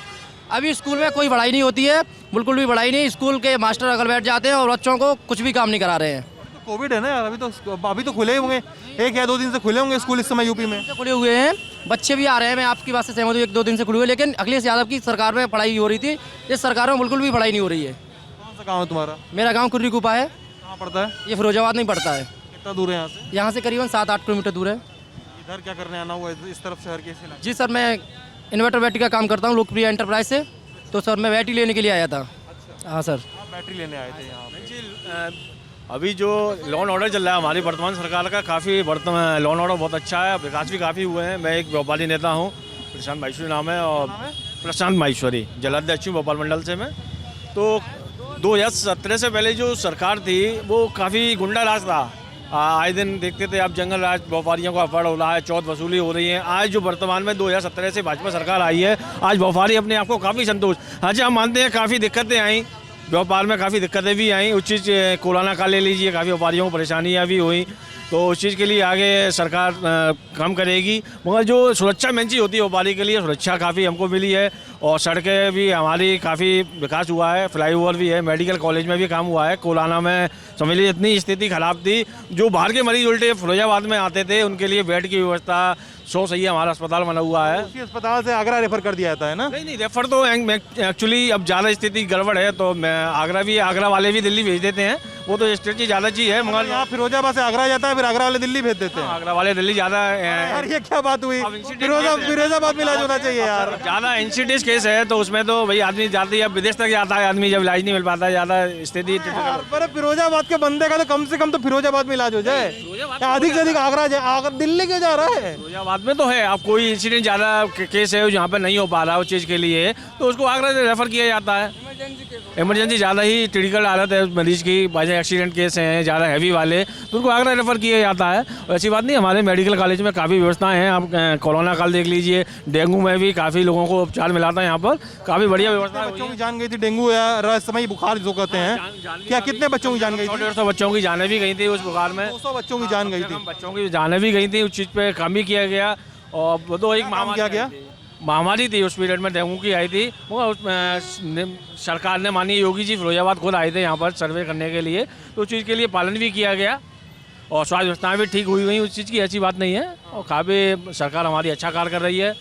अभी स्कूल में कोई पढ़ाई नहीं होती है, बिल्कुल भी पढ़ाई नहीं। स्कूल के मास्टर अगर बैठ जाते हैं और बच्चों को कुछ भी काम नहीं करा रहे हैं। कोविड है ना यार, अभी तो खुले होंगे, 1 या 2 दिन से खुले होंगे स्कूल इस समय यूपी में। खुले हुए हैं, बच्चे भी आ रहे हैं। मैं आपकी बात से सहमत हूँ, 1-2 दिन से खुले हुए, लेकिन अखिलेश यादव की सरकार में पढ़ाई हो रही थी। इस सरकार में बिल्कुल भी पढ़ाई नहीं हो रही है। कौन सा गाँव है तुम्हारा? मेरा गाँव कुर्री कुपा है। कहाँ पड़ता है? ये फिरोजाबाद नहीं पड़ता है। कितना दूर है यहाँ से? यहाँ से करीबन 7-8 किलोमीटर दूर है। इधर क्या करने आना हुआ इस तरफ शहर के? जी सर, मैं इन्वर्टर बैटरी का काम करता हूँ लोकप्रिय एंटरप्राइज से। तो सर मैं बैटरी लेने के लिए आया था। हाँ सर, बैटरी लेने आए थे यहाँ पे। अभी जो लॉ ऑर्डर चल रहा है हमारी वर्तमान सरकार का, काफ़ी वर्तमान लॉ ऑर्डर बहुत अच्छा है, विकास भी काफ़ी हुए हैं। मैं एक व्यापारी नेता हूँ, प्रशांत माहेश्वरी नाम है, और प्रशांत माहेश्वरी जलाध्यक्ष भोपाल मंडल से मैं। तो 2017 से पहले जो सरकार थी वो काफ़ी गुंडा राज था। आए दिन देखते थे आप, जंगल राज, व्यापारियों का अपहरण हो रहा है, चौथ वसूली हो रही है। आज जो वर्तमान में 2017 से भाजपा सरकार आई है, आज व्यापारी अपने आप को काफ़ी संतोष। हाँ जी, हम मानते हैं काफ़ी दिक्कतें आई, व्यापार में काफ़ी दिक्कतें भी आई। उस चीज़ कोरोना का ले लीजिए, काफ़ी व्यापारियों को परेशानियाँ भी हुई, तो उस चीज़ के लिए आगे सरकार काम करेगी। मगर जो सुरक्षा मेन चीज़ होती है व्यापारी के लिए, सुरक्षा काफ़ी हमको मिली है। और सड़कें भी हमारी काफ़ी विकास हुआ है, फ्लाईओवर भी है, मेडिकल कॉलेज में भी काम हुआ है। कोरोना में समझ लीजिए इतनी स्थिति खराब थी, जो बाहर के मरीज उल्टे फिरोजाबाद में आते थे उनके लिए बेड की व्यवस्था 100 सही हमारा अस्पताल बना हुआ है। उसी अस्पताल से आगरा रेफर कर दिया जाता है ना? नहीं, रेफर तो एक्चुअली अब ज़्यादा स्थिति गड़बड़ है तो मैं आगरा वाले भी दिल्ली भेज देते हैं, वो तो स्थिति ज़्यादा चीज़ है। मगर यहाँ फिरोजाबाद से आगरा जाता है, फिर आगरा वाले दिल्ली भेज देते हैं। आगरा वाले दिल्ली ज़्यादा। यार ये क्या बात हुई? फिरोजाबाद में इलाज होना चाहिए यार। ज़्यादा इंसिडेंस केस है तो उसमें तो भाई आदमी जाती है, विदेश तक जाता है आदमी, जब इलाज नहीं मिल पाता है ज़्यादा स्थिति। पर फिरोजाबाद के बंदे का तो कम से कम तो फिरोजाबाद में इलाज हो जाए, अधिक से अधिक आगरा जाए, दिल्ली क्यों जा रहा है? फिरोजाबाद में तो है, अब कोई इंसिडेंट ज़्यादा केस है जहाँ पर नहीं हो पा रहा उस चीज़ के लिए, तो उसको आगरा से रेफर किया जाता है। इमरजेंसी ज़्यादा ही क्रिटिकल हालत है मरीज की, बाई एक्सीडेंट केस हैं ज़्यादा हैवी वाले, तो उनको आगरा रेफर किया जाता है। और ऐसी बात नहीं, हमारे मेडिकल कॉलेज में काफ़ी व्यवस्थाएं हैं। आप कोरोना काल देख लीजिए, डेंगू में भी काफ़ी लोगों को उपचार मिला था यहाँ पर, काफ़ी बढ़िया व्यवस्था। बच्चों की जान गई थी, डेंगू या रहस्यमयी बुखार जो कहते हैं, क्या कितने बच्चों की जान गई थी? 150 बच्चों की जानें भी गई थी उस बुखार में। 200 बच्चों की जान गई थी। बच्चों की जानें भी गई थी, उस चीज़ पे काम भी किया गया। और वो तो एक महामारी थी उस पीरियड में, डेंगू की आई थी। उसमें सरकार ने, माननीय योगी जी फिरोजाबाद खुद आए थे यहाँ पर सर्वे करने के लिए, तो उस चीज़ के लिए पालन भी किया गया और स्वास्थ्य व्यवस्थाएँ भी ठीक हुई, उस चीज़ की ऐसी बात नहीं है। और काफ़ी सरकार हमारी अच्छा कार्य कर रही है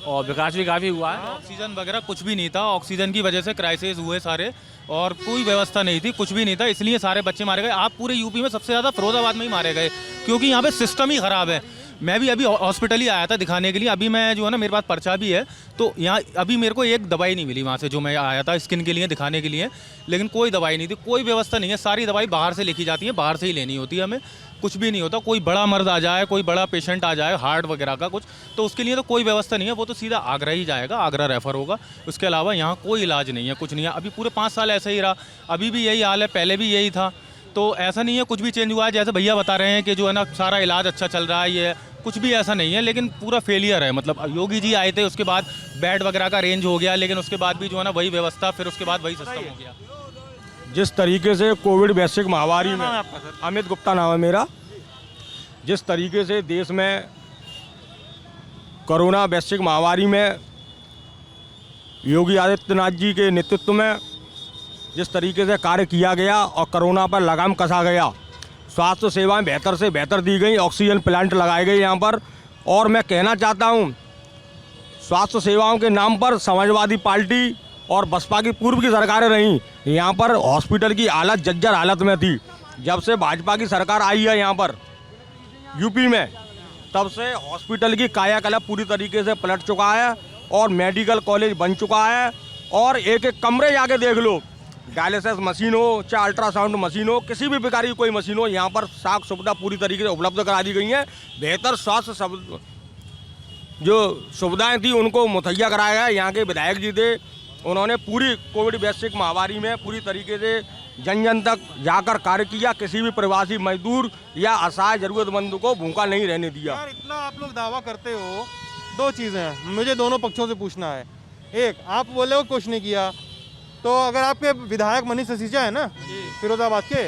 और विकास भी काफ़ी हुआ है। ऑक्सीजन वगैरह कुछ भी नहीं था, ऑक्सीजन की वजह से क्राइसिस हुए सारे, और कोई व्यवस्था नहीं थी, कुछ भी नहीं था, इसलिए सारे बच्चे मारे गए। आप पूरे यूपी में सबसे ज़्यादा फिरोजाबाद में ही मारे गए, क्योंकि यहाँ पे सिस्टम ही ख़राब है। मैं भी अभी हॉस्पिटल ही आया था दिखाने के लिए, अभी मैं जो है ना, मेरे पास पर्चा भी है, तो यहाँ अभी मेरे को एक दवाई नहीं मिली वहाँ से, जो मैं आया था स्किन के लिए दिखाने के लिए, लेकिन कोई दवाई नहीं थी, कोई व्यवस्था नहीं है। सारी दवाई बाहर से लिखी जाती है, बाहर से ही लेनी होती है हमें, कुछ भी नहीं होता। कोई बड़ा मर्द आ जाए, कोई बड़ा पेशेंट आ जाए, हार्ट वगैरह का कुछ, तो उसके लिए तो कोई व्यवस्था नहीं है, वो तो सीधा आगरा ही जाएगा, आगरा रेफर होगा। उसके अलावा यहाँ कोई इलाज नहीं है, कुछ नहीं है। अभी पूरे 5 साल ऐसा ही रहा, अभी भी यही हाल है, पहले भी यही था, तो ऐसा नहीं है कुछ भी चेंज हुआ है। जैसे भैया बता रहे हैं कि जो है ना सारा इलाज अच्छा चल रहा है, ये कुछ भी ऐसा नहीं है, लेकिन पूरा फेलियर है। मतलब योगी जी आए थे, उसके बाद बेड वगैरह का रेंज हो गया, लेकिन उसके बाद भी जो है ना वही व्यवस्था, फिर उसके बाद वही सिस्टम हो गया। जिस तरीके से कोविड वैश्विक महामारी में, अमित गुप्ता नाम है मेरा, जिस तरीके से देश में कोरोना वैश्विक महामारी में योगी आदित्यनाथ जी के नेतृत्व में जिस तरीके से कार्य किया गया और कोरोना पर लगाम कसा गया, स्वास्थ्य सेवाएं बेहतर से बेहतर दी गई, ऑक्सीजन प्लांट लगाए गए यहाँ पर। और मैं कहना चाहता हूँ, स्वास्थ्य सेवाओं के नाम पर समाजवादी पार्टी और बसपा की पूर्व की सरकारें रहीं, यहाँ पर हॉस्पिटल की हालत जर्जर हालत में थी। जब से भाजपा की सरकार आई है यहाँ पर यूपी में, तब से हॉस्पिटल की कायाकल्प पूरी तरीके से पलट चुका है और मेडिकल कॉलेज बन चुका है। और एक एक कमरे जाके देख लो, डायलिसिस मशीन हो चाहे अल्ट्रासाउंड मशीन हो, किसी भी प्रकार की कोई मशीन हो, यहाँ पर साख सुविधा पूरी तरीके से उपलब्ध करा दी गई है। बेहतर स्वास्थ्य जो सुविधाएं थी उनको मुहैया कराया गया। यहाँ के विधायक जी थे, उन्होंने पूरी कोविड वैश्विक महामारी में पूरी तरीके से जन जन तक जाकर कार्य किया। किसी भी प्रवासी मजदूर या असहाय जरूरतमंद को भूखा नहीं रहने दिया। यार इतना आप लोग दावा करते हो, दो चीज़ें हैं मुझे दोनों पक्षों से पूछना है। एक, आप बोले हो कुछ नहीं किया, तो अगर आपके विधायक मनीष सिसोदिया है ना फिरोजाबाद के,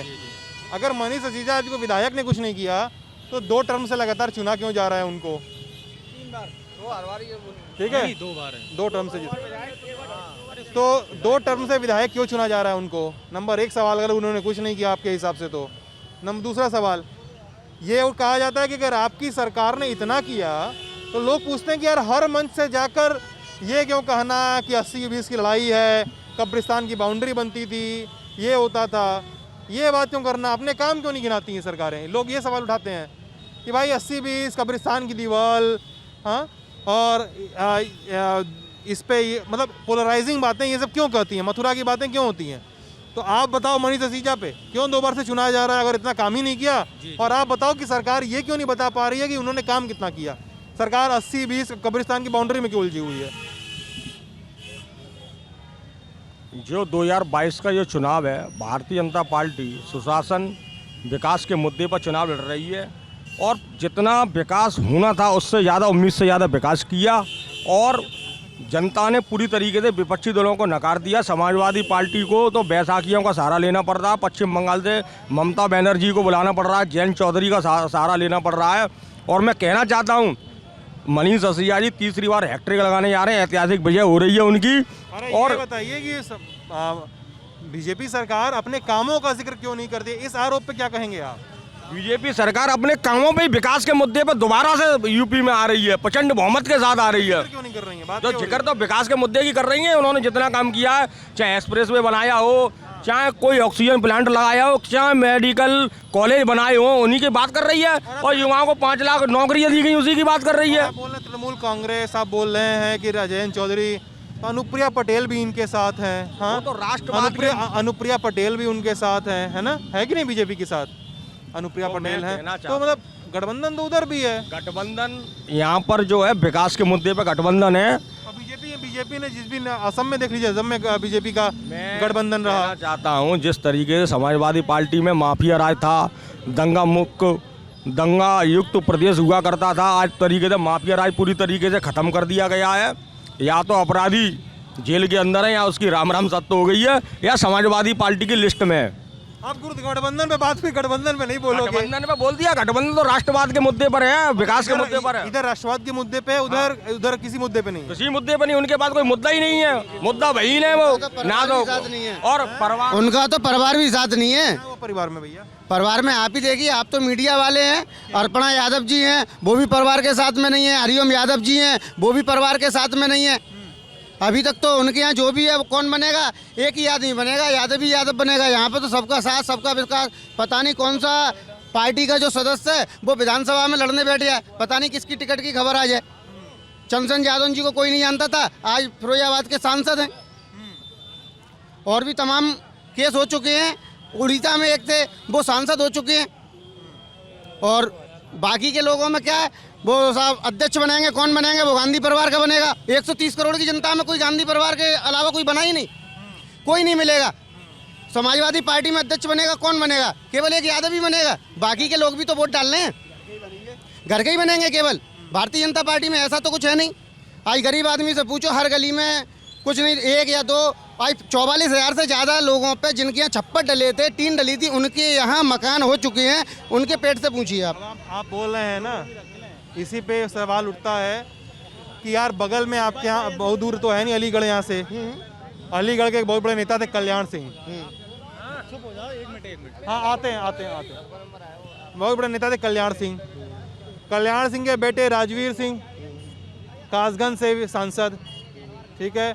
अगर मनीष सिसोदिया जी को विधायक ने कुछ नहीं किया तो 2 टर्म से लगातार चुना क्यों जा रहा है उनको? 3 बार, 2 हर बार, ठीक है 2 बार है, 2 टर्म से तो 2 टर्म से विधायक क्यों चुना जा रहा है उनको? नंबर 1 सवाल, अगर उन्होंने कुछ नहीं किया आपके हिसाब से तो। दूसरा सवाल ये कहा जाता है कि अगर आपकी सरकार ने इतना किया तो लोग पूछते हैं कि यार हर मंच से जाकर ये क्यों कहना कि 80-20 की लड़ाई है, कब्रिस्तान की बाउंड्री बनती थी, ये होता था, ये बात क्यों करना? अपने काम क्यों नहीं गिनाती हैं सरकारें? लोग ये सवाल उठाते हैं कि भाई 80-20 कब्रिस्तान की दीवार, हाँ, और इस पे मतलब पोलराइजिंग बातें ये सब क्यों कहती हैं, मथुरा की बातें क्यों होती हैं? तो आप बताओ मनीष सिसोदिया पे क्यों 2 बार से चुनाया जा रहा है अगर इतना काम ही नहीं किया? और आप बताओ कि सरकार ये क्यों नहीं बता पा रही है कि उन्होंने काम कितना किया? सरकार 80-20 कब्रिस्तान की बाउंड्री में क्यों उलझी हुई है? जो 2022 का जो चुनाव है, भारतीय जनता पार्टी सुशासन विकास के मुद्दे पर चुनाव लड़ रही है और जितना विकास होना था उससे ज़्यादा, उम्मीद से ज़्यादा विकास किया और जनता ने पूरी तरीके से विपक्षी दलों को नकार दिया। समाजवादी पार्टी को तो बैसाखियों का सहारा लेना पड़ रहा है, पश्चिम बंगाल से ममता बनर्जी को बुलाना पड़ रहा है, जयंत चौधरी का सहारा लेना पड़ रहा है। और मैं कहना चाहता हूँ मनीष सिसोदिया जी तीसरी बार हैट्रिक लगाने जा रहे हैं, ऐतिहासिक विजय हो रही है उनकी। और बताइए कि बीजेपी सरकार अपने कामों का जिक्र क्यों नहीं करती? इस आरोप पे क्या कहेंगे आप? बीजेपी सरकार अपने कामों पे, विकास के मुद्दे पर दोबारा से यूपी में आ रही है, प्रचंड बहुमत के साथ आ रही है। क्यों नहीं कर रही है? बात जो जिक्र तो विकास के मुद्दे की कर रही है। उन्होंने जितना काम किया है, चाहे एक्सप्रेस वे बनाया हो, चाहे कोई ऑक्सीजन प्लांट लगाया हो, चाहे मेडिकल कॉलेज बनाए हो, उन्हीं की बात कर रही है। और युवाओं को 5 लाख नौकरियां दी गई, उसी की बात कर रही है। आप बोल रहे तृणमूल कांग्रेस, आप बोल रहे हैं कि जयंत चौधरी, अनुप्रिया पटेल भी इनके साथ हैं, हाँ, तो राष्ट्रवाद अनुप्रिया पटेल भी उनके साथ है ना, है कि नहीं? बीजेपी के साथ अनुप्रिया पटेल है, तो मतलब गठबंधन तो उधर भी है। गठबंधन यहाँ पर जो है विकास के मुद्दे पर गठबंधन है। बीजेपी ने जिस भी असम में देख लीजिए, असम में बीजेपी का गठबंधन रहा। चाहता हूँ जिस तरीके से समाजवादी पार्टी में माफिया राज था, दंगा युक्त प्रदेश हुआ करता था, आज तरीके से माफिया राज पूरी तरीके से ख़त्म कर दिया गया है। या तो अपराधी जेल के अंदर है, या उसकी राम राम सत्य हो गई है, या समाजवादी पार्टी की लिस्ट में है। आप गठबंधन पे बात हुई, गठबंधन में नहीं बोलोगे? गठबंधन पे बोल दिया। गठबंधन तो राष्ट्रवाद के मुद्दे पर है, विकास के मुद्दे पर है। इधर राष्ट्रवाद के मुद्दे पे, उधर किसी मुद्दे पे नहीं, किसी मुद्दे पे नहीं। उनके पास कोई मुद्दा ही नहीं है, मुद्दा वही है वो ना तो। और परिवार, उनका तो परिवार भी साथ नहीं है। वो परिवार में भैया, परिवार में आप ही देखिए, आप तो मीडिया वाले हैं। अर्पणा यादव जी हैं, वो भी परिवार के साथ में नहीं है। हरिओम यादव जी हैं, वो भी परिवार के साथ में नहीं है। अभी तक तो उनके यहाँ जो भी है वो कौन बनेगा? एक ही आदमी बनेगा, यादव ही यादव बनेगा। यहाँ पे तो सबका साथ, सबका विकास। पता नहीं कौन सा पार्टी का जो सदस्य है वो विधानसभा में लड़ने बैठ गया, पता नहीं किसकी टिकट की खबर आ जाए। चंद्रशेखर यादव जी को कोई नहीं जानता था, आज फिरोजाबाद के सांसद हैं। और भी तमाम केस हो चुके हैं। उड़ीसा में एक थे, वो सांसद हो चुके हैं। और बाकी के लोगों में क्या है, वो साहब अध्यक्ष बनेंगे, कौन बनेंगे? वो गांधी परिवार का बनेगा। 130 करोड़ की जनता में कोई गांधी परिवार के अलावा कोई बना ही नहीं, कोई नहीं मिलेगा। समाजवादी पार्टी में अध्यक्ष बनेगा, कौन बनेगा? केवल एक यादव ही बनेगा। बाकी के लोग भी तो वोट डालने हैं, घर के ही बनेंगे केवल। भारतीय जनता पार्टी में ऐसा तो कुछ है नहीं। आज गरीब आदमी से पूछो, हर गली में कुछ नहीं, 1 या 2, आज 44,000 से ज़्यादा लोगों पे जिनके यहाँ छप्पर डले थे, टीन डली थी, उनके यहाँ मकान हो चुके हैं। उनके पेट से पूछिए आप बोल रहे हैं ना, इसी पे सवाल उठता है कि यार बगल में आपके यहाँ बहुत दूर तो है नहीं, अलीगढ़ यहाँ से, अलीगढ़ के एक बहुत बड़े नेता थे कल्याण सिंह। हाँ आते हैं बहुत बड़े नेता थे कल्याण सिंह। कल्याण सिंह के बेटे राजवीर सिंह कासगंज से सांसद, ठीक है।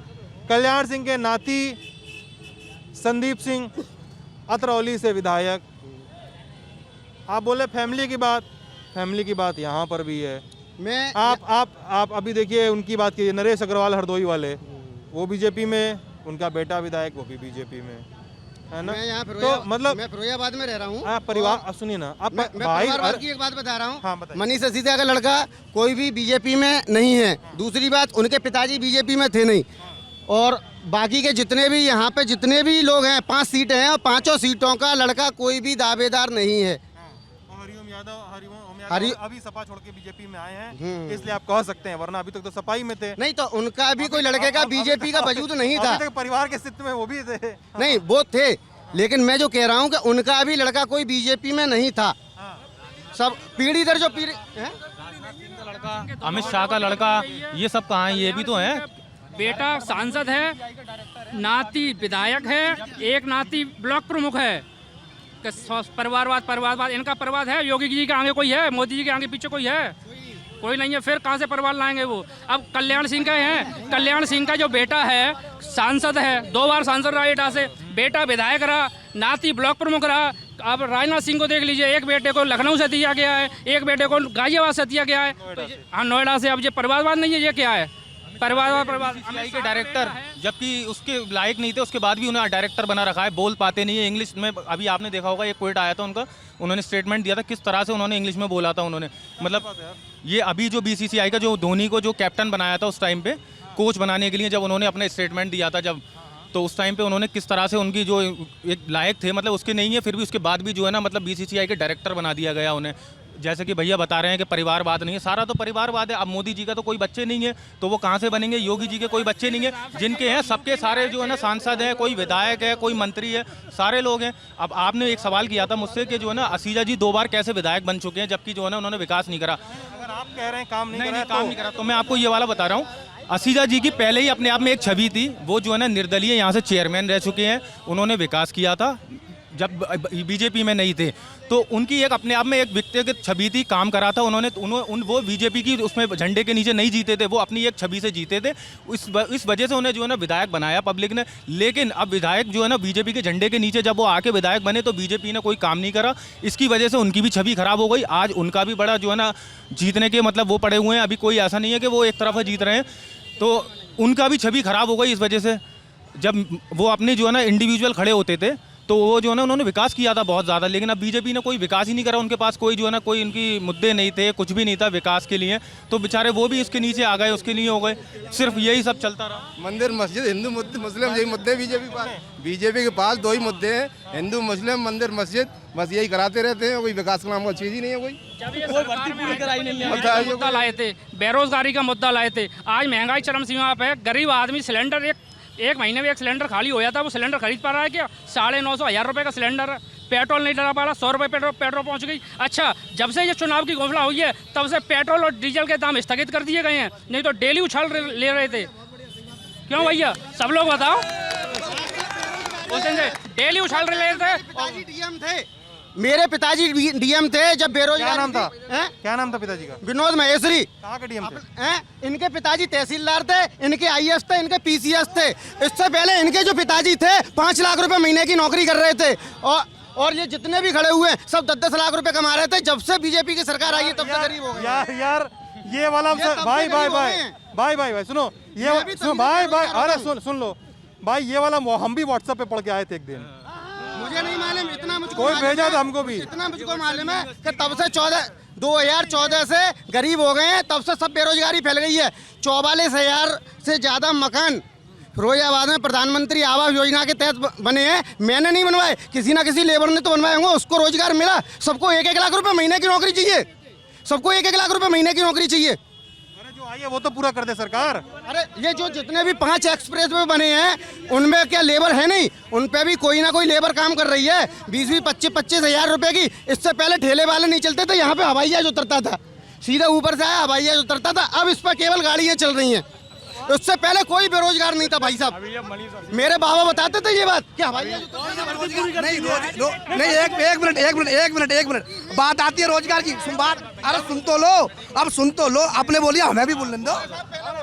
कल्याण सिंह के नाती संदीप सिंह अतरौली से विधायक। आप बोले फैमिली की बात यहाँ पर भी है। आप अभी देखिए उनकी बात कीजिए, नरेश अग्रवाल हरदोई वाले, वो बीजेपी में, उनका बेटा विधायक, वो भी बीजेपी में। है ना। मैं यहाँ तो मतलब मैं फिरोजाबाद में रह रहा हूँ। परिवार, अब सुनिए ना, आप मैं भाई परिवारवाद की एक बात बता रहा हूँ। हाँ, बताइए। मनीष सिसोदिया का लड़का कोई भी बीजेपी में नहीं है। दूसरी बात, उनके पिताजी बीजेपी में थे नहीं। और बाकी के जितने भी यहाँ पे जितने भी लोग हैं, 5 सीटें हैं और 5 सीटों का लड़का कोई भी दावेदार नहीं है। हरिओम यादव अभी सपा छोड़ के बीजेपी में आए हैं, इसलिए आप कह सकते हैं, वरना अभी तक तो सपा ही में थे। नहीं तो उनका भी कोई लड़के का बीजेपी का वजूद नहीं था। अभी तक परिवार के स्थिति में वो भी थे। नहीं, वो थे, लेकिन मैं जो कह रहा हूँ कि उनका भी लड़का कोई बीजेपी में नहीं था। सब पीढ़ी दर जो पीढ़ी लड़का, अमित शाह का लड़का, ये सब कहाँ है? ये भी तो है। बेटा सांसद है, नाती विधायक है, एक नाती ब्लॉक प्रमुख है। परिवारवाद इनका परिवार है। योगी जी के आगे कोई है? मोदी जी के आगे पीछे कोई है? कोई नहीं है। फिर कहाँ से परिवार लाएंगे वो? अब कल्याण सिंह का है, कल्याण सिंह का जो बेटा है सांसद है, 2 बार सांसद रहा एटा से, बेटा विधायक रहा, नाती ब्लॉक प्रमुख रहा। अब राजनाथ सिंह को देख लीजिए, एक बेटे को लखनऊ से दिया गया है, एक बेटे को गाजियाबाद से दिया गया है, हाँ नोएडा से। अब ये परिवारवाद नहीं है, ये क्या है? परिवार के डायरेक्टर, जबकि उसके लायक नहीं थे, उसके बाद भी उन्हें डायरेक्टर बना रखा है। बोल पाते नहीं है इंग्लिश में। अभी आपने देखा होगा, एक क्विट आया था उनका, उन्होंने स्टेटमेंट दिया था किस तरह से उन्होंने इंग्लिश में बोला था। उन्होंने मतलब ये अभी जो बीसीसीआई का जो धोनी को जो कैप्टन बनाया था उस टाइम पे, कोच बनाने के लिए जब उन्होंने अपना स्टेटमेंट दिया था, जब तो उस टाइम पे उन्होंने किस तरह से उनकी जो एक लायक थे, मतलब उसके नहीं है, फिर भी उसके बाद भी जो है ना, मतलब बीसीसीआई के डायरेक्टर बना दिया गया उन्हें। जैसे कि भैया बता रहे हैं कि परिवारवाद नहीं है, सारा तो परिवारवाद है। अब मोदी जी का तो कोई बच्चे नहीं है, तो वो कहाँ से बनेंगे? योगी जी के कोई बच्चे नहीं है, जिनके हैं सबके सारे जो है ना सांसद हैं, कोई विधायक है, कोई मंत्री है, सारे लोग हैं। अब आपने एक सवाल किया था मुझसे कि जो है ना असीजा जी 2 बार कैसे विधायक बन चुके हैं, जबकि जो है ना उन्होंने विकास नहीं करा। अगर आप कह रहे हैं काम नहीं करा, तो मैं आपको ये वाला बता रहा हूँ। असीजा जी की पहले ही अपने आप में एक छवि थी। वो जो है ना निर्दलीय यहाँ से चेयरमैन रह चुके हैं, उन्होंने विकास किया था जब बीजेपी में नहीं थे, तो उनकी एक अपने आप में एक व्यक्तिगत छवि थी, काम करा था उन्होंने। वो बीजेपी की उसमें झंडे के नीचे नहीं जीते थे, वो अपनी एक छवि से जीते थे। इस वजह से उन्हें जो है ना विधायक बनाया पब्लिक ने। लेकिन अब विधायक जो है ना बीजेपी के झंडे के नीचे जब वो आके विधायक बने, तो बीजेपी ने कोई काम नहीं करा। इसकी वजह से उनकी भी छवि खराब हो गई। आज उनका भी बड़ा जो है ना जीतने के मतलब वो पड़े हुए हैं। अभी कोई ऐसा नहीं है कि वो एक तरफ जीत रहे हैं, तो उनका भी छवि खराब हो गई इस वजह से। जब वो अपने जो है ना इंडिविजुअल खड़े होते थे, तो वो जो है ना उन्होंने विकास किया था बहुत ज़्यादा। लेकिन अब बीजेपी ने कोई विकास ही नहीं करा। उनके पास कोई जो है ना कोई उनकी मुद्दे नहीं थे, कुछ भी नहीं था विकास के लिए, तो बेचारे वो भी इसके नीचे आ गए, उसके लिए हो गए। सिर्फ यही सब चलता रहा। मंदिर मस्जिद, हिंदू मुस्लिम, यही मुद्दे बीजेपी के पास 2 ही मुद्दे हैं, हिंदू मुस्लिम, मंदिर मस्जिद, बस यही कराते रहते हैं। कोई विकास का नाम का चीज़ ही नहीं है। कोई मुद्दा लाए थे, बेरोजगारी का मुद्दा लाए थे। आज महंगाई चरम सीमा पे है। गरीब आदमी सिलेंडर एक महीने में एक सिलेंडर खाली हो जाता है, वो सिलेंडर खरीद पा रहा है क्या? 950-1000 रुपये का सिलेंडर है। पेट्रोल नहीं डला पा रहा, 100 रुपये पेट्रोल पहुंच गई। अच्छा, जब से ये चुनाव की घोषणा हुई है, तब से पेट्रोल और डीजल के दाम स्थगित कर दिए गए हैं, नहीं तो डेली उछाल ले रहे थे। क्यों भैया, सब लोग बताओ। डेली उछाल रहे थे। मेरे पिताजी डीएम थे जब बेरोजगार। क्या नाम था? क्या नाम था पिताजी का? विनोद महेश्वरी। कहाँ के डीएम थे? इनके पिताजी तहसीलदार थे, इनके आईएएस थे, इनके पीसीएस थे। इससे पहले इनके जो पिताजी थे 5 लाख रुपए महीने की नौकरी कर रहे थे। और ये जितने भी खड़े हुए हैं सब 10-10 लाख रुपए कमा रहे थे। जब से बीजेपी की सरकार आई है तब से गरीब हो गए। यार ये वाला भाई सुनो, ये सुनो भाई, अरे सुन लो भाई, ये वाला हम भी व्हाट्सएप पे पढ़ के आए थे एक दिन। मुझे नहीं मालूम, इतना मुझको कोई भेजा था हमको भी। इतना मुझको मालूम है कि तब से 2014 से गरीब हो गए हैं, तब से सब बेरोजगारी फैल गई है। 44,000 से ज़्यादा मकान फिरोजाबाद में प्रधानमंत्री आवास योजना के तहत बने हैं। मैंने नहीं बनवाए, किसी ना किसी लेबर ने तो बनवाए होंगे, उसको रोजगार मिला। सबको 1-1 लाख रुपए महीने की नौकरी चाहिए, सबको 1-1 लाख रुपए महीने की नौकरी चाहिए। आइए वो तो पूरा कर दे सरकार। अरे ये जो जितने भी 5 एक्सप्रेस वे बने हैं, उनमें क्या लेबर है नहीं? उन पे भी कोई ना कोई लेबर काम कर रही है। 20-25 हज़ार रुपए की। इससे पहले ठेले वाले नहीं चलते थे, यहाँ पे हवाई जहाज उतरता था, सीधा ऊपर से आया हवाई जहाज उतरता था। अब इस पर केवल गाड़ियाँ चल रही हैं। उससे पहले कोई बेरोजगार नहीं था भाई साहब। मेरे बाबा बताते थे ये बात कि हवाई नहीं, एक मिनट बात आती है रोजगार की। अरे सुन तो लो, अब सुन तो लो, आपने बोलिया हमें भी बोलने दो।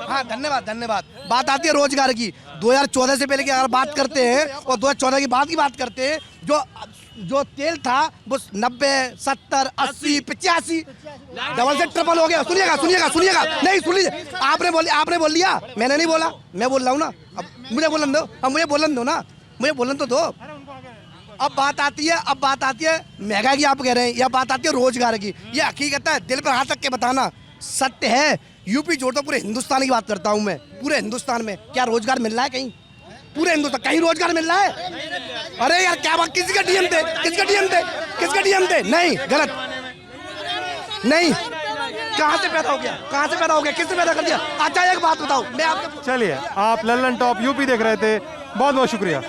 हाँ धन्यवाद। बात आती है रोजगार की। 2014 से पहले की अगर बात करते हैं और 2014 की बात करते हैं, जो तेल था वो 90, 70, 80, 85 डबल से ट्रिपल हो गया। सुनिएगा नहीं सुन लीजिए। आपने बोल लिया, मैंने नहीं बोला, मैं बोल रहा हूँ ना। अब मुझे बोलन दो, ना, मुझे बोलन तो दो। अब बात आती है महंगाई की, आप कह रहे हैं, या बात आती है रोजगार की। ये हकीकत है, दिल पर हाथ रख के बताना, सत्य है। यूपी छोड़ तो पूरे हिंदुस्तान की बात करता हूँ मैं। पूरे हिंदुस्तान में क्या रोजगार मिल रहा है कहीं? पूरे हिंदुस्तान कहीं रोजगार मिल रहा है? अरे यार क्या बात, किसी का डीएम थे, किसका डीएम थे, किसका डीएम थे? नहीं, गलत नहीं। कहाँ से पैदा हो गया, कहाँ से पैदा हो गया, किसने पैदा कर दिया? अच्छा एक बात बताओ, मैं आपको चलिए, आप लल्लन टॉप यूपी देख रहे थे, बहुत बहुत शुक्रिया।